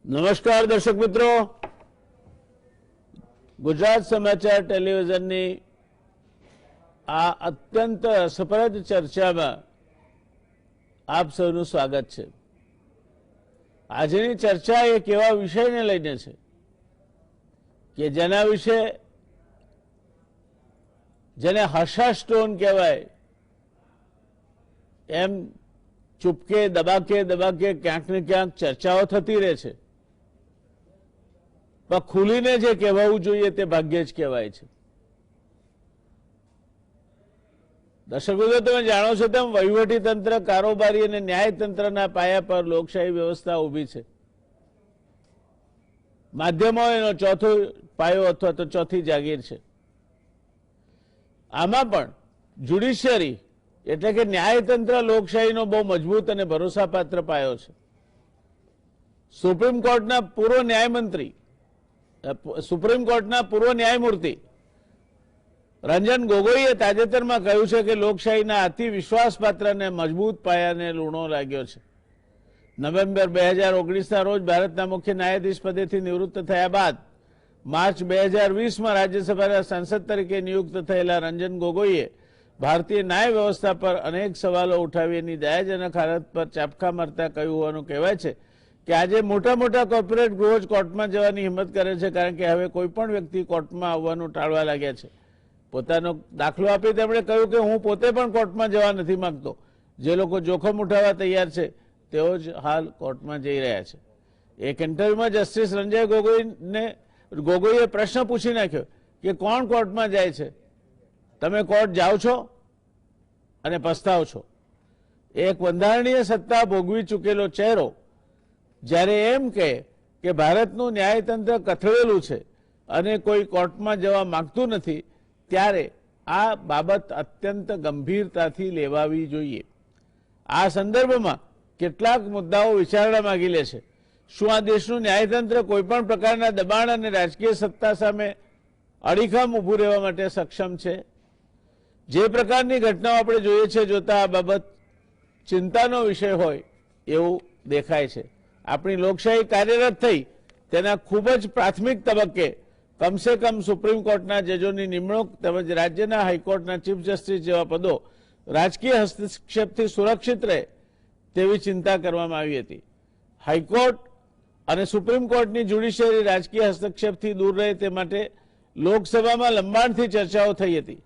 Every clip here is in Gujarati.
નમસ્કાર દર્શક મિત્રો, ગુજરાત સમાચાર ટેલિવિઝનની આ અત્યંત રસપ્રદ ચર્ચામાં આપ સૌનું સ્વાગત છે। આજની ચર્ચા એક એવા વિષયને લઈને છે કે જેના વિશે જેને હર્ષા સ્ટોન કહેવાય એમ ચૂપકે દબાકે દબાકે ક્યાંક ને ક્યાંક ચર્ચાઓ થતી રહે છે, પણ ખુલીને જે કહેવાવું જોઈએ તે ભાગ્યે જ કહેવાય છે। દર્શક મિત્રો, તમે જાણો છો તેમ વહીવટી તંત્ર, કારોબારી અને ન્યાયતંત્રના પાયા પર લોકશાહી વ્યવસ્થા ઊભી છે। માધ્યમો એનો ચોથો પાયો અથવા તો ચોથી જાગીર છે। આમાં પણ જ્યુડિશિયરી એટલે કે ન્યાયતંત્ર લોકશાહીનો બહુ મજબૂત અને ભરોસાપાત્ર પાયો છે। સુપ્રીમ કોર્ટના પૂર્વ ન્યાયમંત્રી, સુપ્રીમ કોર્ટના પૂર્વ ન્યાયમૂર્તિ રંજન ગોગોઈએ તાજેતરમાં કહ્યું છે કે લોકશાહીના અતિ વિશ્વાસપાત્ર અને મજબૂત પાયાને લૂણો લાગ્યો છે। નવેમ્બર 2019ના રોજ ભારતના મુખ્ય ન્યાયાધીશ પદેથી નિવૃત્ત થયા બાદ માર્ચ 2020માં રાજ્યસભાના સાંસદ તરીકે નિયુક્ત થયેલા રંજન ગોગોઈએ ભારતીય ન્યાય વ્યવસ્થા પર અનેક સવાલો ઉઠાવી એની દયાજનક હાલત પર ચાપખા મારતા કહ્યું હોવાનું કહેવાય છે કે આજે મોટા મોટા કોર્પોરેટ ગૃહો જ કોર્ટમાં જવાની હિંમત કરે છે, કારણ કે હવે કોઈ પણ વ્યક્તિ કોર્ટમાં આવવાનું ટાળવા લાગ્યા છે। પોતાનો દાખલો આપી તેમણે કહ્યું કે હું પોતે પણ કોર્ટમાં જવા નથી માંગતો। જે લોકો જોખમ ઉઠાવવા તૈયાર છે તેઓ જ હાલ કોર્ટમાં જઈ રહ્યા છે। એક ઇન્ટરવ્યુમાં જસ્ટિસ રંજન ગોગોઈએ પ્રશ્ન પૂછી નાખ્યો કે કોણ કોર્ટમાં જાય છે? તમે કોર્ટ જાઓ છો અને પસ્તાવ છો। એક બંધારણીય સત્તા ભોગવી ચૂકેલો ચહેરો જ્યારે એમ કહે કે ભારતનું ન્યાયતંત્ર કથળેલું છે અને કોઈ કોર્ટમાં જવા માંગતું નથી, ત્યારે આ બાબત અત્યંત ગંભીરતાથી લેવાવી જોઈએ। આ સંદર્ભમાં કેટલાક મુદ્દાઓ વિચારણા માંગી લે છે। શું આ દેશનું ન્યાયતંત્ર કોઈપણ પ્રકારના દબાણ અને રાજકીય સત્તા સામે અડીખમ ઊભું રહેવા માટે સક્ષમ છે? જે પ્રકારની ઘટનાઓ આપણે જોઈએ છે જોતા આ બાબત ચિંતાનો વિષય હોય એવું દેખાય છે। આપણી લોકશાહી કાર્યરત થઈ તેના ખૂબ જ પ્રાથમિક તબક્કે કમસે કમ સુપ્રીમ કોર્ટના જજોની નિમણૂક તેમજ રાજ્યના હાઈકોર્ટના ચીફ જસ્ટિસ જેવા પદો રાજકીય હસ્તક્ષેપથી સુરક્ષિત રહે તેવી ચિંતા કરવામાં આવી હતી। હાઈકોર્ટ અને સુપ્રીમ કોર્ટની જ્યુડિશિયરી રાજકીય હસ્તક્ષેપથી દૂર રહે તે માટે લોકસભામાં લંબાણથી ચર્ચાઓ થઈ હતી।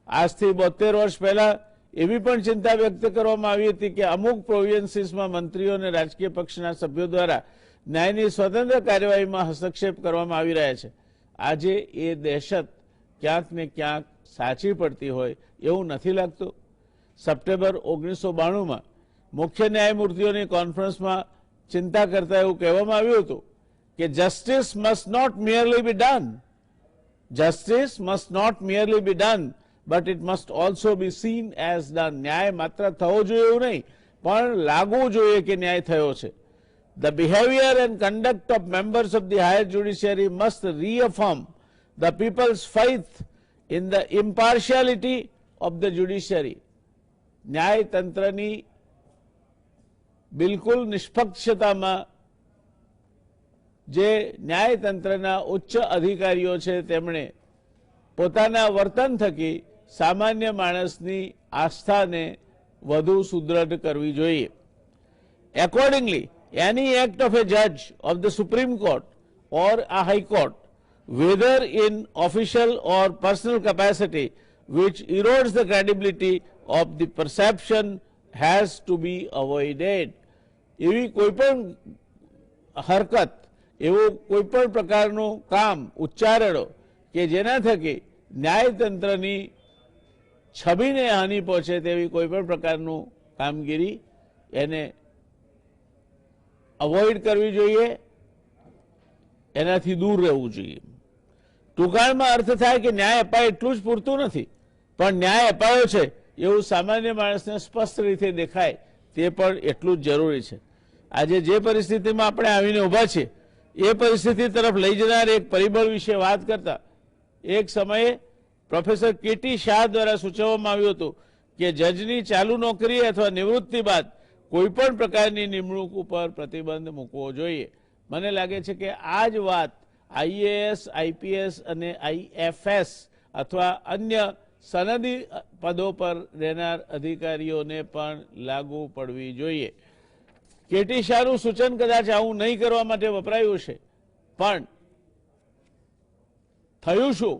આજથી 72 વર્ષ પહેલા એવી પણ ચિંતા વ્યક્ત કરવામાં આવી હતી કે અમુક પ્રોવિન્સીસમાં મંત્રીઓ અને રાજકીય પક્ષના સભ્યો દ્વારા ન્યાયની સ્વતંત્ર કાર્યવાહીમાં હસ્તક્ષેપ કરવામાં આવી રહ્યા છે। આજે એ દહેશત ક્યાંક ને ક્યાંક સાચી પડતી હોય એવું નથી લાગતું? સપ્ટેમ્બર 1992માં મુખ્ય ન્યાયમૂર્તિઓની કોન્ફરન્સમાં ચિંતા કરતા એવું કહેવામાં આવ્યું હતું કે justice must not merely be done, justice must not merely be done but it must also be seen as done. ન્યાય માત્ર થવો જોઈએ એવું નહીં, પણ લાગવું જોઈએ કે ન્યાય થયો છે। The behavior and conduct of members of the higher judiciary must reaffirm the people's faith in the impartiality of the judiciary। ન્યાયતંત્રની બિલકુલ નિષ્પક્ષતામાં જે ન્યાયતંત્રના ઉચ્ચ અધિકારીઓ છે તેમણે પોતાના વર્તન થકી સામાન્ય માણસની આસ્થાને વધુ સુદૃઢ કરવી જોઈએ। Accordingly, any act of a judge of the Supreme Court or a High Court, whether in official or personal capacity, which erodes the credibility of the perception has to be avoided। એવી કોઈપણ હરકત, એવું કોઈપણ પ્રકારનું કામ, ઉચ્ચારણો કે જેના થકી ન્યાયતંત્રની છબીને હાનિ પહોંચે તેવી કોઈપણ પ્રકારનું કામગીરી એને અવોઇડ કરવી જોઈએ, એનાથી દૂર રહેવું જોઈએ। ટૂંકાણમાં અર્થ થાય કે ન્યાય અપાય એટલું જ પૂરતું નથી, પણ ન્યાય અપાયો છે એવું સામાન્ય માણસને સ્પષ્ટ રીતે દેખાય તે પણ એટલું જ જરૂરી છે। આજે જે પરિસ્થિતિમાં આપણે આવીને ઊભા છીએ એ પરિસ્થિતિ તરફ લઈ જનાર એક પરિબળ વિશે વાત કરતા એક સમયે પ્રોફેસર કેટી શાહ દ્વારા સૂચવવામાં આવ્યું હતું કે જજની ચાલુ નોકરી અથવા નિવૃત્તિ બાદ કોઈપણ પ્રકારની નિમણૂક ઉપર પ્રતિબંધ મૂકવો જોઈએ। મને લાગે છે કે આ જ વાત આઈએએસ આઈપીએસ અને આઈએફએસ અથવા અન્ય સનદી પદો પર રહેનાર અધિકારીઓને પણ લાગુ પડવી જોઈએ. કેટી શાહનું સૂચન કદાચ આવું નહીં કરવા માટે વપરાયું છે, પણ થયું શું?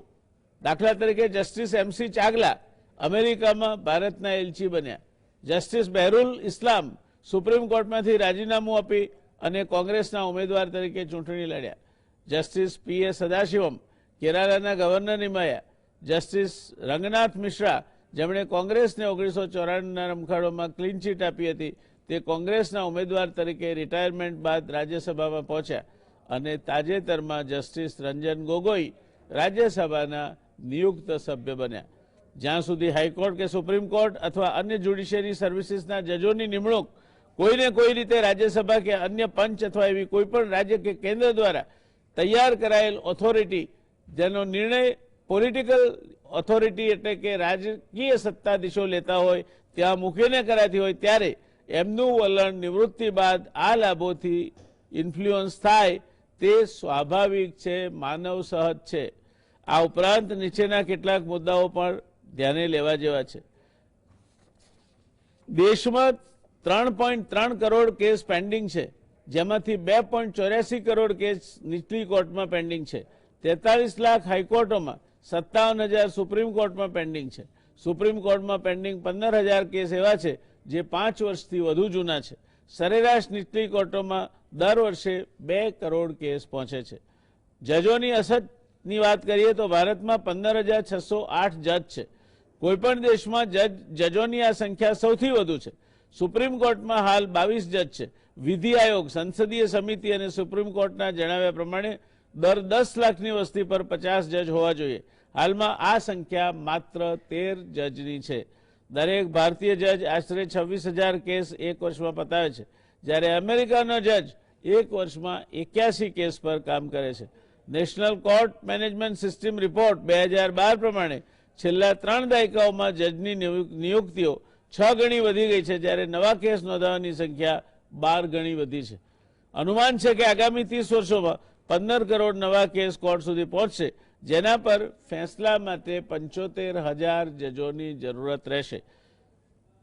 દાખલા તરીકે જસ્ટિસ એમસી ચાગલા અમેરિકામાં ભારતના એલચી બન્યા. જસ્ટિસ બહેરુલ ઇસ્લામ સુપ્રીમ કોર્ટમાંથી રાજીનામું આપી અને કોંગ્રેસના ઉમેદવાર તરીકે ચૂંટણી લડ્યા. જસ્ટિસ પીએ સદાશિવમ કેરાલાના ગવર્નર નિમાયા. જસ્ટિસ રંગનાથ મિશ્રા, જેમણે કોંગ્રેસને 1994ના રમખાડોમાં ક્લીન ચીટ આપી હતી, તે કોંગ્રેસના ઉમેદવાર તરીકે રિટાયરમેન્ટ બાદ રાજ્યસભામાં પહોંચ્યા અને તાજેતરમાં જસ્ટિસ રંજન ગોગોઈ રાજ્યસભાના નિયુક્ત સભ્ય બન્યા. જ્યાં સુધી હાઈકોર્ટ કે સુપ્રીમ કોર્ટ અથવા અન્ય જ્યુડિશિયરી સર્વિસીસના જજોની નિમણૂક કોઈને કોઈ રીતે રાજ્યસભા કે અન્ય પંચ અથવા એવી કોઈ પણ રાજ્ય કે કેન્દ્ર દ્વારા તૈયાર કરાયેલ ઓથોરિટી, જેનો નિર્ણય પોલિટિકલ ઓથોરિટી એટલે કે રાજકીય સત્તાધીશો લેતા હોય ત્યાં મૂકીને કરાતી હોય, ત્યારે એમનું વલણ નિવૃત્તિ બાદ આ લાભોથી ઇન્ફ્લુઅન્સ થાય તે સ્વાભાવિક છે, માનવ સહજ છે. આ ઉપરાંત નીચેના કેટલાક મુદ્દાઓ પણ ધ્યાને લેવા જેવા છે. દેશમાં 3.3 કરોડ કેસ પેન્ડિંગ છે, જેમાંથી 2.84 કરોડ કેસ નીચલી કોર્ટમાં પેન્ડિંગ છે. 43 લાખ હાઈકોર્ટોમાં 57,000 સુપ્રીમ કોર્ટમાં પેન્ડિંગ છે. સુપ્રીમ કોર્ટમાં પેન્ડિંગ 15,000 કેસ એવા છે જે 5 વર્ષથી વધુ જૂના છે. સરેરાશ નીચલી કોર્ટોમાં દર વર્ષે 2 કરોડ કેસ પહોંચે છે. જજોની અસતની વાત કરીએ તો ભારતમાં 15,608 જજ છે. કોઈપણ દેશમાં જજોની આ સંખ્યા સૌથી વધુ છે. સુપ્રીમ કોર્ટમાં હાલ 22 જજ છે. વિધિ આયોગ, સંસદીય સમિતિ અને સુપ્રીમ કોર્ટના જણાવ્યા પ્રમાણે દર 10 લાખની વસ્તી પર 50 જજ હોવા જોઈએ. હાલમાં આ સંખ્યા માત્ર 13 જજની છે. દરેક ભારતીય જજ આશરે 26,000 કેસ એક વર્ષમાં પતાવે છે, જ્યારે અમેરિકાનો જજ એક વર્ષમાં 81 કેસ પર કામ કરે છે. National court management system report 2012 પ્રમાણે છેલ્લા 3 દાયકાઓમાં જજની નિયુક્તિઓ 6 ગણી વધી ગઈ છે, જ્યારે નવા કેસ નોંધાવાની સંખ્યા 12 ગણી વધી છે. અનુમાન છે કે આગામી 30 વર્ષોમાં 15 કરોડ નવા કેસ કોર્ટ સુધી પહોંચશે, જેના પર ફેંસલા માટે 75,000 જજોની જરૂરત રહેશે.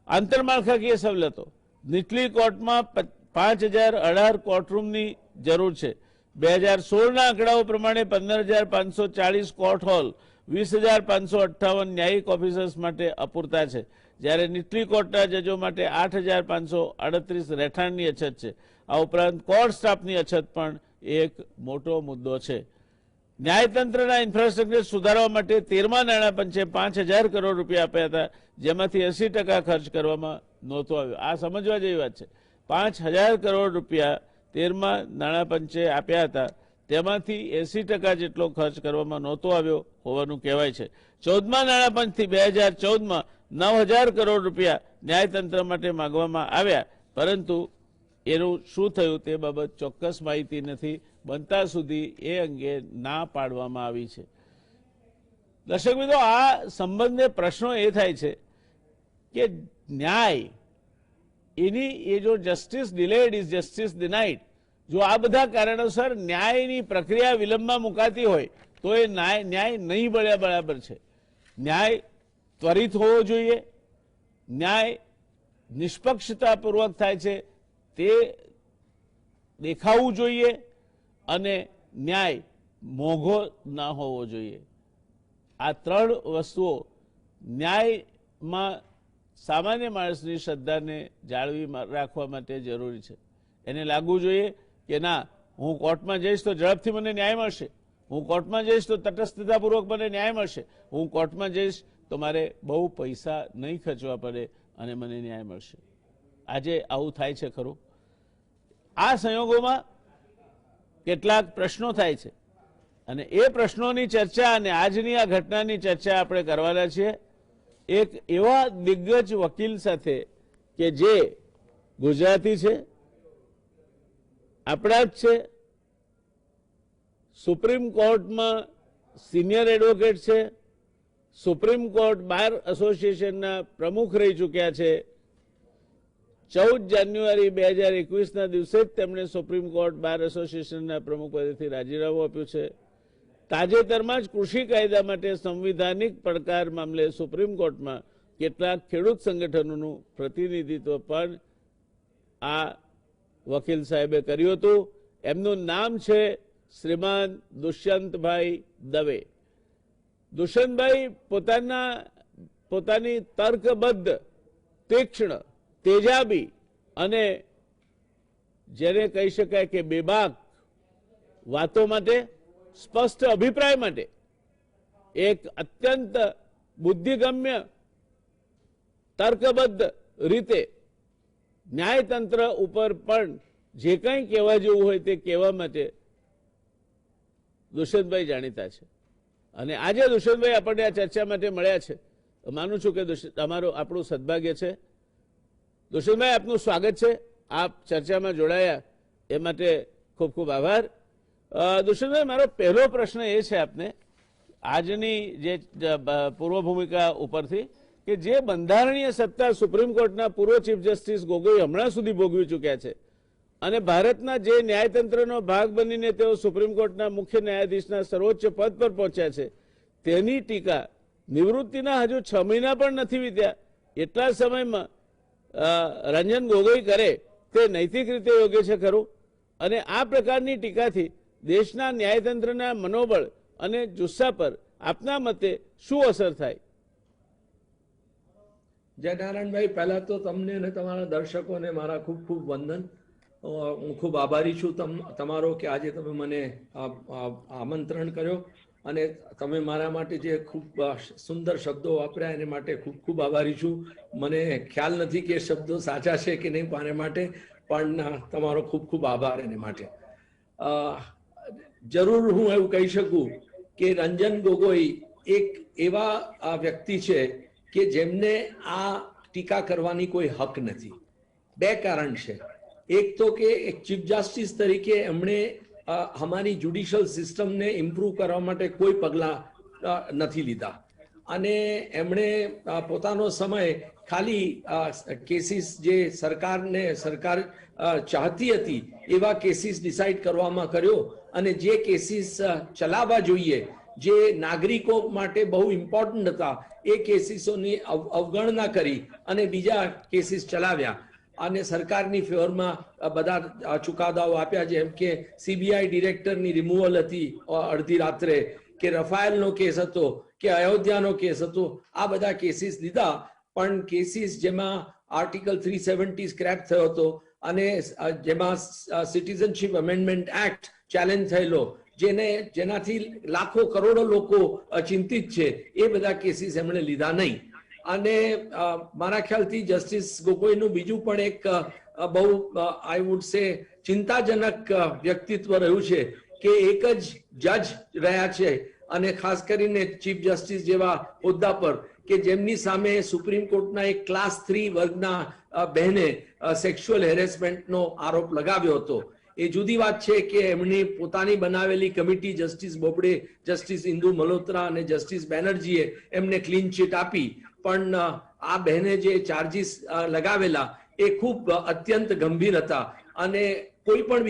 આંતરમાળખાકીય સવલતો: નીચલી કોર્ટમાં 5,018 કોર્ટરૂમની જરૂર છે. 2016ના આંકડાઓ પ્રમાણે 15,540 કોર્ટ હોલ, 20,558 ન્યાયિક ઓફિસર્સ માટે અપૂરતા છે, જ્યારે નીચલી કોર્ટના જજો માટે 8,538 રહેઠાણની અછત છે. આ ઉપરાંત કોર્ટ સ્ટાફની અછત પણ એક મોટો મુદ્દો છે. ન્યાયતંત્રના ઇન્ફ્રાસ્ટ્રક્ચર સુધારવા માટે 13મા નાણાપંચે 5,000 કરોડ રૂપિયા આપ્યા હતા, જેમાંથી 80% ખર્ચ કરવામાં નહોતો આવ્યો. આ સમજવા જેવી વાત છે. 5,000 કરોડ રૂપિયા 13મા નાણાપંચે આપ્યા હતા, તેમાંથી 80% જેટલો ખર્ચ કરવામાં નહોતો આવ્યો હોવાનું કહેવાય છે. 14મા નાણાપંચથી 2014માં 9,000 કરોડ રૂપિયા ન્યાયતંત્ર માટે માંગવામાં આવ્યા, પરંતુ એનું શું થયું તે બાબત ચોક્કસ માહિતી નથી. બનતા સુધી એ અંગે ના પાડવામાં આવી છે. દર્શક મિત્રો, આ સંબંધે પ્રશ્નો એ થાય છે કે ન્યાય એની એ જો justice delayed is justice denied, જો આ બધા કારણોસર ન્યાયની પ્રક્રિયા વિલંબમાં મુકાતી હોય તો એ ન્યાય નહીં મળ્યા બરાબર છે. ન્યાય ત્વરિત હોવો જોઈએ, ન્યાય નિષ્પક્ષતાપૂર્વક થાય છે તે દેખાવું જોઈએ, અને ન્યાય મોંઘો ના હોવો જોઈએ. આ 3 વસ્તુઓ ન્યાયમાં સામાન્ય માણસની શ્રદ્ધાને જાળવી રાખવા માટે જરૂરી છે. એને લાગવું જોઈએ કે ના, હું કોર્ટમાં જઈશ તો ઝડપથી મને ન્યાય મળશે, હું કોર્ટમાં જઈશ તો તટસ્થતાપૂર્વક મને ન્યાય મળશે, હું કોર્ટમાં જઈશ તો મારે બહુ પૈસા નહીં ખર્ચવા પડે અને મને ન્યાય મળશે. આજે આવું થાય છે ખરું? આ સંયોગોમાં કેટલાક પ્રશ્નો થાય છે, અને એ પ્રશ્નોની ચર્ચા અને આજની આ ઘટનાની ચર્ચા આપણે કરવાના છીએ એક એવા દિગ્ગજ વકીલ સાથે કે જે ગુજરાતી છે, આપણા જ છે, સુપ્રીમ કોર્ટમાં સિનિયર એડવોકેટ છે, સુપ્રીમ કોર્ટ બાર એસોસિએશનના પ્રમુખ રહી ચૂક્યા છે, 14 જાન્યુઆરી 2021ના દિવસે જ તેમણે સુપ્રીમ કોર્ટ બાર એસોસિએશનના પ્રમુખ પદેથી રાજીનામું આપ્યું છે. તાજેતરમાં જ કૃષિ કાયદા માટે સંવિધાનિક પડકાર મામલે સુપ્રીમ કોર્ટમાં કેટલાક ખેડૂત સંગઠનોનું પ્રતિનિધિત્વ પણ આ વકીલ સાહેબે કર્યું હતું. એમનું નામ છે શ્રીમાન દુષ્યંતભાઈ દવે. દુષ્યંતભાઈ પોતાની તર્કબદ્ધ, તીક્ષ્ણ, તેજાબી અને જેને કહી શકાય કે બેબાક વાતો માટે, સ્પષ્ટ અભિપ્રાય માટે એક અત્યંત બુદ્ધિગમ્ય, તર્કબદ્ધ રીતે ન્યાયતંત્ર ઉપર પણ જે કંઈ કહેવા જેવું હોય તે કહેવા માટે દુષ્યંતભાઈ જાણીતા છે. અને આજે દુષ્યંતભાઈ આપણને આ ચર્ચા માટે મળ્યા છે. માનું છું કે આપણું સદભાગ્ય છે. દુષ્યંતભાઈ, આપનું સ્વાગત છે. આપ ચર્ચામાં જોડાયા એ માટે ખૂબ ખૂબ આભાર. દુષ્યંતભાઈ, મારો પહેલો પ્રશ્ન એ છે આપને, આજની જે પૂર્વ ભૂમિકા ઉપરથી, કે જે બંધારણીય સત્તા સુપ્રીમ કોર્ટના પૂર્વ ચીફ જસ્ટિસ ગોગોઈ હમણાં સુધી ભોગવી ચૂક્યા છે અને ભારતના જે ન્યાયતંત્રનો ભાગ બનીને તેઓ સુપ્રીમ કોર્ટના મુખ્ય ન્યાયાધીશના સર્વોચ્ચ પદ પર પહોંચ્યા છે, તેની ટીકા નિવૃત્તિના હજુ 6 મહિના પણ નથી વીત્યા એટલા સમયમાં રંજન ગોગોઈ કરે તે નૈતિક રીતે યોગ્ય છે ખરું? અને આ પ્રકારની ટીકાથી દેશના ન્યાયતંત્રના મનોબળ અને જુસ્સા પર આપના મતે શું અસર થાય? જય નારાયણભાઈ, પહેલા તો તમને અને તમારા દર્શકોને મારા ખૂબ ખૂબ વંદન. હું ખૂબ આભારી છું તમારો કે આજે તમે મને આમંત્રણ કર્યો અને તમે મારા માટે જે ખૂબ સુંદર શબ્દો વાપર્યા એને માટે ખૂબ ખૂબ આભારી છું. મને ખ્યાલ નથી કે શબ્દો સાચા છે કે નહીં મારા માટે, પણ તમારો ખૂબ ખૂબ આભાર એને માટે. જરૂર હું એવું કહી શકું કે રંજન ગોગોઈ એક એવા વ્યક્તિ છે કે જેમને આ ટીકા કરવાની કોઈ હક નથી. બે કારણ છે. એક તો કે એક ચીફ જસ્ટિસ તરીકે એમણે અમારી જ્યુડિશિયલ સિસ્ટમને ઇમ્પ્રૂવ કરવા માટે કોઈ પગલાં નથી લીધા અને એમણે પોતાનો સમય ખાલી કેસીસ જે સરકાર ચાહતી હતી એવા કેસીસ ડિસાઇડ કરવામાં કર્યો અને જે કેસીસ ચલાવવા જોઈએ, જે નાગરિકો માટે બહુ ઇમ્પોર્ટન્ટ હતા, એ કેસીસોની અવગણના કરી અને બીજા કેસીસ ચલાવ્યા અને સરકારની ફેવરમાં બધા ચુકાદાઓ આપ્યા, જેમ કે સીબીઆઈ ડિરેક્ટરની રિમૂવલ હતી અડધી રાત્રે, કે રફાયેલનો કેસ હતો, કે અયોધ્યાનો કેસ હતો. આ બધા કેસીસ લીધા, પણ કેસીસ જેમાં આર્ટિકલ 370 સ્ક્રેપ થયો હતો અને જેમાં સિટીઝનશીપ અમેન્ડમેન્ટ એક્ટ ચેલેન્જ થયેલો, જેનાથી લાખો કરોડો લોકો ચિંતિત છે, એ બધા કેસીસ એમણે લીધા નહીં. અને મારા ખ્યાલથી જસ્ટિસ ગોગોઈનું બીજું પણ એક બહુ આઈ વુડ સે ચિંતાજનક વ્યક્તિત્વ રહ્યું છે કે એક જ જજ રહ્યા છે અને ખાસ કરીને ચીફ જસ્ટિસ જેવા હોદ્દા પર કે જેમની સામે સુપ્રીમ કોર્ટના એક ક્લાસ 3 વર્ગના બહેને સેક્સ્યુઅલ હેરેસમેન્ટનો આરોપ લગાવ્યો હતો. એ જુદી વાત છે કે એમની પોતાની બનાવેલી committee justice Bobde, justice Indu Malhotra અને જસ્ટિસ બેનર્જીએ એમને ક્લીન ચીટ આપી, પણ આ બહેને જે ચાર્જીસ લગાવેલા એ ખૂબ અત્યંત ગંભીર હતા અને કોઈ પણ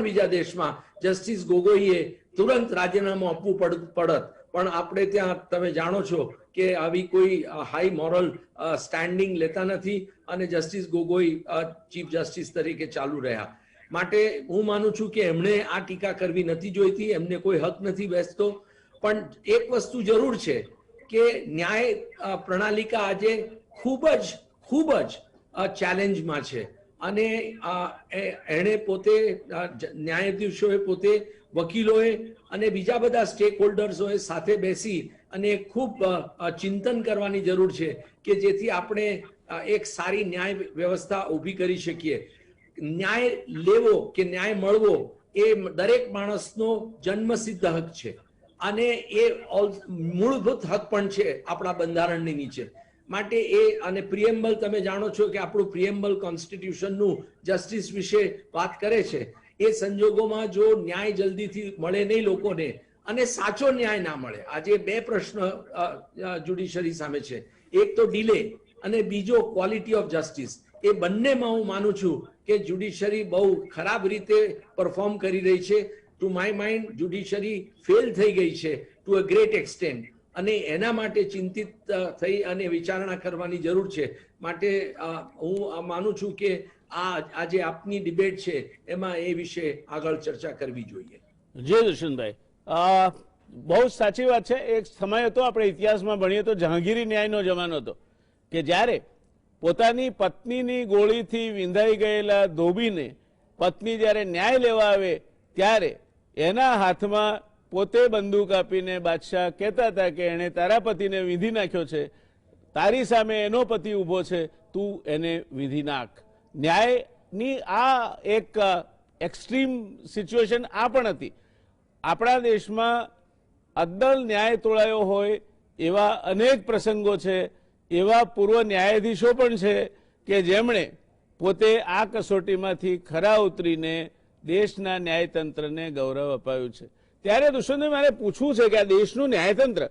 બીજા દેશમાં જસ્ટિસ ગોગોઈએ તુરંત રાજીનામું આપવું પડત, પણ આપણે ત્યાં તમે જાણો છો કે આવી કોઈ હાઈ મોરલ સ્ટેન્ડિંગ લેતા નથી અને જસ્ટિસ ગોગોઈ ચીફ જસ્ટિસ તરીકે ચાલુ રહ્યા. માટે હું માનું છું કે એમણે આ ટીકા કરવી નથી જોઈતી, એમને કોઈ હક નથી બેસતો. પણ એક વસ્તુ જરૂર છે કે ન્યાય પ્રણાલિકા આજે ખૂબ જ ચેલેન્જમાં છે અને એણે પોતે ન્યાયાધીશોએ પોતે વકીલોએ અને બીજા બધા સ્ટેક હોલ્ડર્સોએ સાથે બેસી અને ખૂબ ચિંતન કરવાની જરૂર છે કે જેથી આપણે એક સારી ન્યાય વ્યવસ્થા ઊભી કરી શકીએ. ન્યાય લેવો કે ન્યાય મળવો એ દરેક માણસનો જન્મસિદ્ધ હક છે અને એ મૂળભૂત હક પણ છે આપણા બંધારણની નીચે. માટે એ અને પ્રિએમ્બલ, તમે જાણો છો કે આપણું પ્રિએમ્બલ કોન્સ્ટિટ્યુશનનું જસ્ટિસ વિશે વાત કરે છે. એ સંજોગોમાં જો ન્યાય જલ્દીથી મળે નહીં લોકોને અને સાચો ન્યાય ના મળે, આજે બે પ્રશ્ન જ્યુડિશરી સામે છે. એક તો ડિલે અને બીજો ક્વોલિટી ઓફ જસ્ટિસ. એ બંનેમાં હું માનું છું કે જ્યુડિશરી બહુ ખરાબ રીતે પરફોર્મ કરી રહી છે. To my mind judiciary fail થઈ ગઈ છે ટુ અ ગ્રેટ એક્સટેન્ટ, અને એના માટે ચિંતિત થઈ અને વિચારણા કરવાની જરૂર છે. માટે હું માનું છું કે આજે આપની ડિબેટ છે એમાં એ વિશે આગળ ચર્ચા કરવી જોઈએ. જી દુષ્યંતભાઈ, બહુ સાચી વાત છે. એક સમય હતો, આપણે ઇતિહાસમાં ભણીએ તો જહાંગીરી ન્યાયનો જમાનો હતો કે જ્યારે પોતાની પત્નીની ગોળીથી વિંધાઈ ગયેલા ધોબીને પત્ની જ્યારે ન્યાય લેવા આવે ત્યારે એના હાથમાં પોતે બંદૂક આપીને બાદશાહ કહેતા હતા કે એણે તારા પતિને વિંધી નાખ્યો છે, તારી સામે એનો પતિ ઊભો છે, તું એને વિંધી નાખ. ન્યાયની આ એક એક્સ્ટ્રીમ સિચ્યુએશન આ પણ હતી. આપણા દેશમાં અદ્દલ ન્યાય તોળાયો હોય એવા અનેક પ્રસંગો છે. એવા પૂર્વ ન્યાયાધીશો પણ છે કે જેમણે પોતે આ કસોટીમાંથી ખરા ઉતરીને દેશના ન્યાયતંત્રને ગૌરવ અપાયું છે. ત્યારે દુષ્યંતભાઈ, મારે પૂછવું છે કે આ દેશનું ન્યાયતંત્ર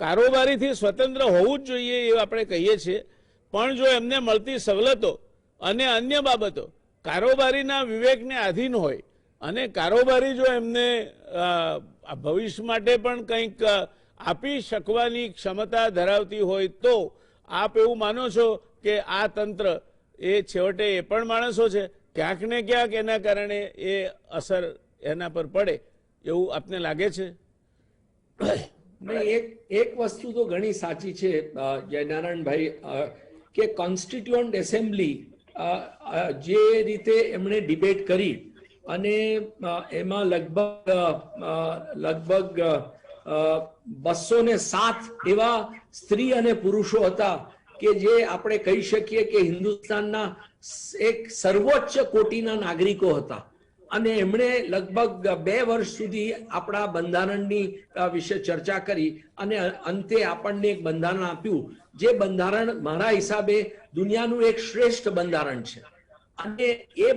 કારોબારીથી સ્વતંત્ર હોવું જ જોઈએ એ આપણે કહીએ છીએ, પણ જો એમને મળતી સવલતો અને અન્ય બાબતો કારોબારીના વિવેકને આધીન હોય અને કારોબારી જો એમને ભવિષ્ય માટે પણ કંઈક આપી શકવાની ક્ષમતા ધરાવતી હોય તો આપ એવું માનો છો કે આ તંત્ર એ છેવટે એ પણ માણસો છે, ક્યાંક ને ક્યાંક એના કારણે એ અસર એના પર પડે એવું આપને લાગે છે? એક વસ્તુ તો ઘણી સાચી છે જયનારાયણભાઈ, કે કોન્સ્ટિટ્યુઅન્ટ એસેમ્બલી જે રીતે એમણે ડિબેટ કરી અને એમાં લગભગ 207 એવા સ્ત્રી અને પુરુષો હતા કે જે આપણે કહી શકીએ કે હિન્દુસ્તાનના એક સર્વોચ્ચ કોટીના નાગરિકો હતા. અને એમણે લગભગ 2 વર્ષ સુધી આપણા બંધારણની વિશે ચર્ચા કરી અને અંતે આપણને એક બંધારણ આપ્યું, જે બંધારણ મારા હિસાબે દુનિયાનું એક શ્રેષ્ઠ બંધારણ છે. અને એ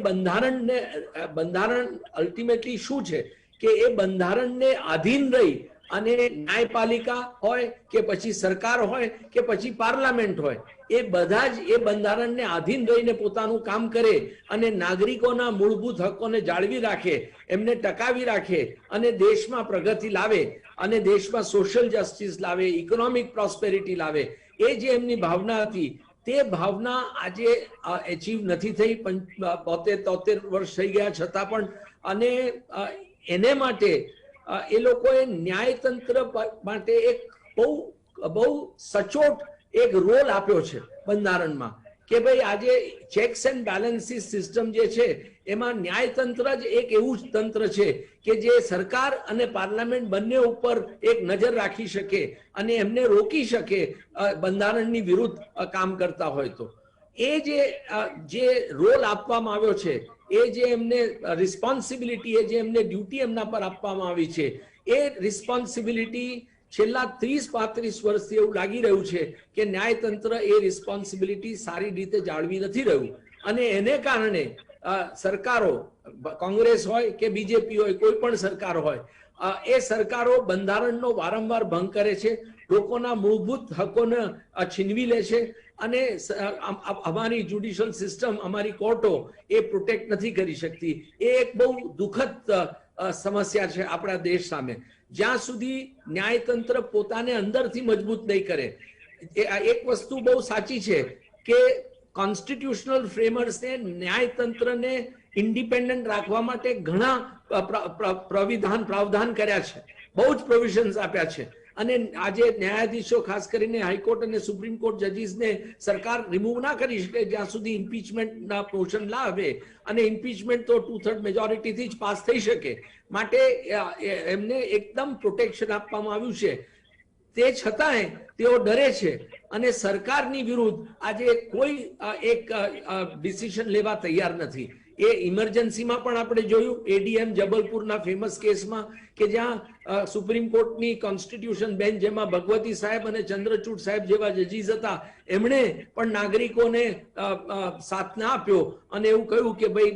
બંધારણ અલ્ટિમેટલી શું છે કે એ બંધારણને આધીન રહી અને ન્યાયપાલિકા હોય કે પછી સરકાર હોય કે પછી પાર્લામેન્ટ હોય, એ બધા જ એ બંધારણને આધીન રહીને પોતાનું કામ કરે અને નાગરિકોના મૂળભૂત હકોને જાળવી રાખે, એમને ટકાવી રાખે અને દેશમાં પ્રગતિ લાવે અને દેશમાં સોશિયલ જસ્ટિસ લાવે, ઇકોનોમિક પ્રોસ્પેરિટી લાવે. એ જે એમની ભાવના હતી તે ભાવના આજે એચીવ નથી થઈ. 73 વર્ષ થઈ ગયા છતાં પણ. અને એને માટે એ લોકોએ ન્યાયતંત્ર માટે એક બહુ સચોટ એક રોલ આપ્યો છે બંધારણમાં કે ભાઈ આજે ચેક્સ એન્ડ બેલેન્સીસ સિસ્ટમ જે છે એમાં ન્યાયતંત્ર જ એક એવું જ તંત્ર છે કે જે સરકાર અને પાર્લામેન્ટ બંને ઉપર એક નજર રાખી શકે અને એમને રોકી શકે બંધારણની વિરુદ્ધ કામ કરતા હોય તો. એ જે રોલ આપવામાં આવ્યો છે, એ જે એમને રિસ્પોન્સિબિલિટી, એ જે એમને ડ્યુટી એમના પર આપવામાં આવી છે, એ રિસ્પોન્સિબિલિટી છેલ્લા 30-35 વર્ષથી એવું લાગી રહ્યું છે કે ન્યાયતંત્ર એ રિસ્પોન્સિબિલિટી સારી રીતે જાળવી નથી રહ્યું. અને એને કારણે સરકારો, કોંગ્રેસ હોય કે બીજેપી હોય, કોઈ પણ સરકાર હોય, એ સરકારો બંધારણનો વારંવાર ભંગ કરે છે, લોકોના મૂળભૂત હકોને છીનવી લે છે અને અમારી જ્યુડિશિયલ સિસ્ટમ, અમારી કોર્ટો એ પ્રોટેક્ટ નથી કરી શકતી. એ એક બહુ દુઃખદ સમસ્યા છે આપણા દેશ સામે. જ્યાં સુધી ન્યાયતંત્ર પોતાને અંદરથી મજબૂત નહીં કરે. એક વસ્તુ બહુ સાચી છે કે કોન્સ્ટિટ્યુશનલ ફ્રેમર્સને ન્યાયતંત્રને ઇન્ડિપેન્ડન્ટ રાખવા માટે ઘણા પ્રાવધાન કર્યા છે, બહુ જ પ્રોવિઝન્સ આપ્યા છે. અને આજે ન્યાયાધીશો, ખાસ કરીને હાઈકોર્ટ અને સુપ્રીમ કોર્ટ જજીસને સરકાર રિમૂવ ના કરી શકે જ્યાં સુધી ઇમ્પીચમેન્ટના મોશન ના આવે. અને ઇમ્પીચમેન્ટ તો 2/3 મેજોરિટીથી જ પાસ થઈ શકે. માટે એમને એકદમ પ્રોટેક્શન આપવામાં આવ્યું છે. તે છતાંય તેઓ ડરે છે અને સરકારની વિરુદ્ધ આજે કોઈ એક ડિસિઝન લેવા તૈયાર નથી. એ ઇમરજન્સીમાં પણ આપણે જોયું, એડીએમ જબલપુરના ફેમસ કેસમાં કે જ્યાં સુપ્રીમ કોર્ટની કોન્સ્ટિટ્યુશન બેન્ચ, જેમાં ભગવતી સાહેબ અને ચંદ્રચૂડ સાહેબ જેવા જજીસ હતા, એમણે પણ નાગરિકોને સાથ ના આપ્યો અને એવું કહ્યું કે ભાઈ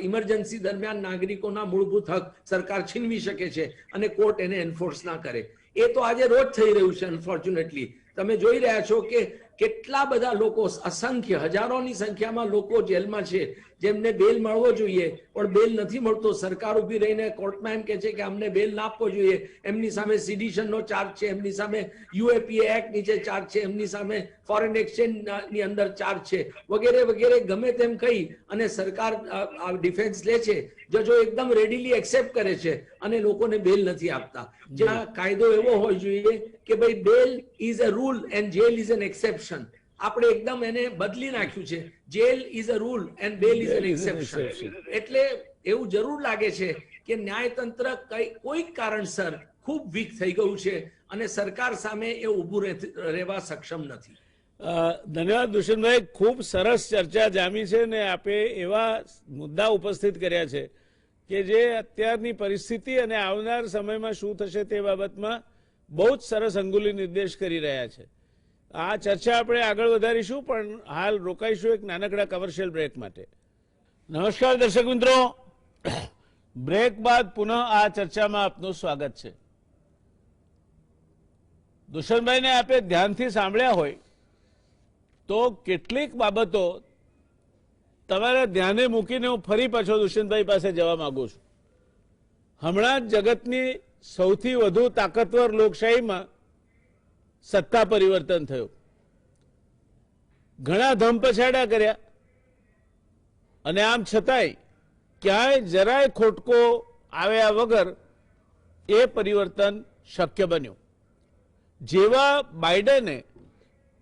ઇમરજન્સી દરમિયાન નાગરિકોના મૂળભૂત હક સરકાર છીનવી શકે છે અને કોર્ટ એને એન્ફોર્સ ના કરે. એ તો આજે રોજ થઈ રહ્યું છે. અનફોર્ચ્યુનેટલી તમે જોઈ રહ્યા છો કે કેટલા બધા લોકો, અસંખ્ય હજારોની સંખ્યામાં લોકો જેલમાં છે જેમને બેલ મળવો જોઈએ પણ બેલ નથી મળતો. સરકાર ઉભી રહીને કોર્ટમાં એમ કે છે કે અમને બેલ ના આપવો જોઈએ. એમની સામે સિડિશનનો ચાર્જ છે, એમની સામે યુએપીએ એક્ટ નીચે ચાર્જ છે, એમની સામે ફોરેન એક્સચેન્જ ની અંદર ચાર્જ છે, વગેરે વગેરે ગમે તેમ કહી અને સરકાર ડિફેન્સ લે છે. જજો એકદમ રેડીલી એક્સેપ્ટ કરે છે અને લોકોને બેલ નથી આપતા. જ્યાં કાયદો એવો હોય જોઈએ કે ભાઈ bail is a rule and jail is an exception. આપણે એકદમ એને બદલી નાખ્યું છે. Jail is a rule and bail is an exception. એટલે એવું જરૂર લાગે છે કે ન્યાયતંત્ર કોઈ કારણસર ખૂબ વીક થઈ ગયું છે અને સરકાર સામે એ ઊભું રહેવા સક્ષમ નથી. ધન્યવાદ દુષ્યંતભાઈ, ખૂબ સરસ ચર્ચા જામી છે ને આપે એવા મુદ્દા ઉપસ્થિત કર્યા છે કે જે અત્યારની પરિસ્થિતિ અને આવનાર સમયમાં શું થશે તે બાબતમાં બહુ જ સરસ અંગુલી નિર્દેશ કરી રહ્યા છે. આ ચર્ચા આપણે આગળ વધારીશું, પણ હાલ રોકાઈશું એક નાનકડા કમર્શિયલ બ્રેક માટે. નમસ્કાર દર્શક મિત્રો, બ્રેક બાદ પુનઃ આ ચર્ચામાં આપનું સ્વાગત છે. દુષ્યંતભાઈને આપે ધ્યાનથી સાંભળ્યા હોય તો કેટલીક બાબતો તમારા ધ્યાને મૂકીને હું ફરી પાછો દુષ્યંતભાઈ પાસે જવા માંગુ છું. હમણાં જ જગતની સૌથી વધુ તાકતવર લોકશાહીમાં સત્તા પરિવર્તન થયું. ઘણા ધમપછાડા કર્યા અને આમ છતાંય ક્યાંય જરાય ખોટકો આવ્યા વગર એ પરિવર્તન શક્ય બન્યું. જેવા બાઇડને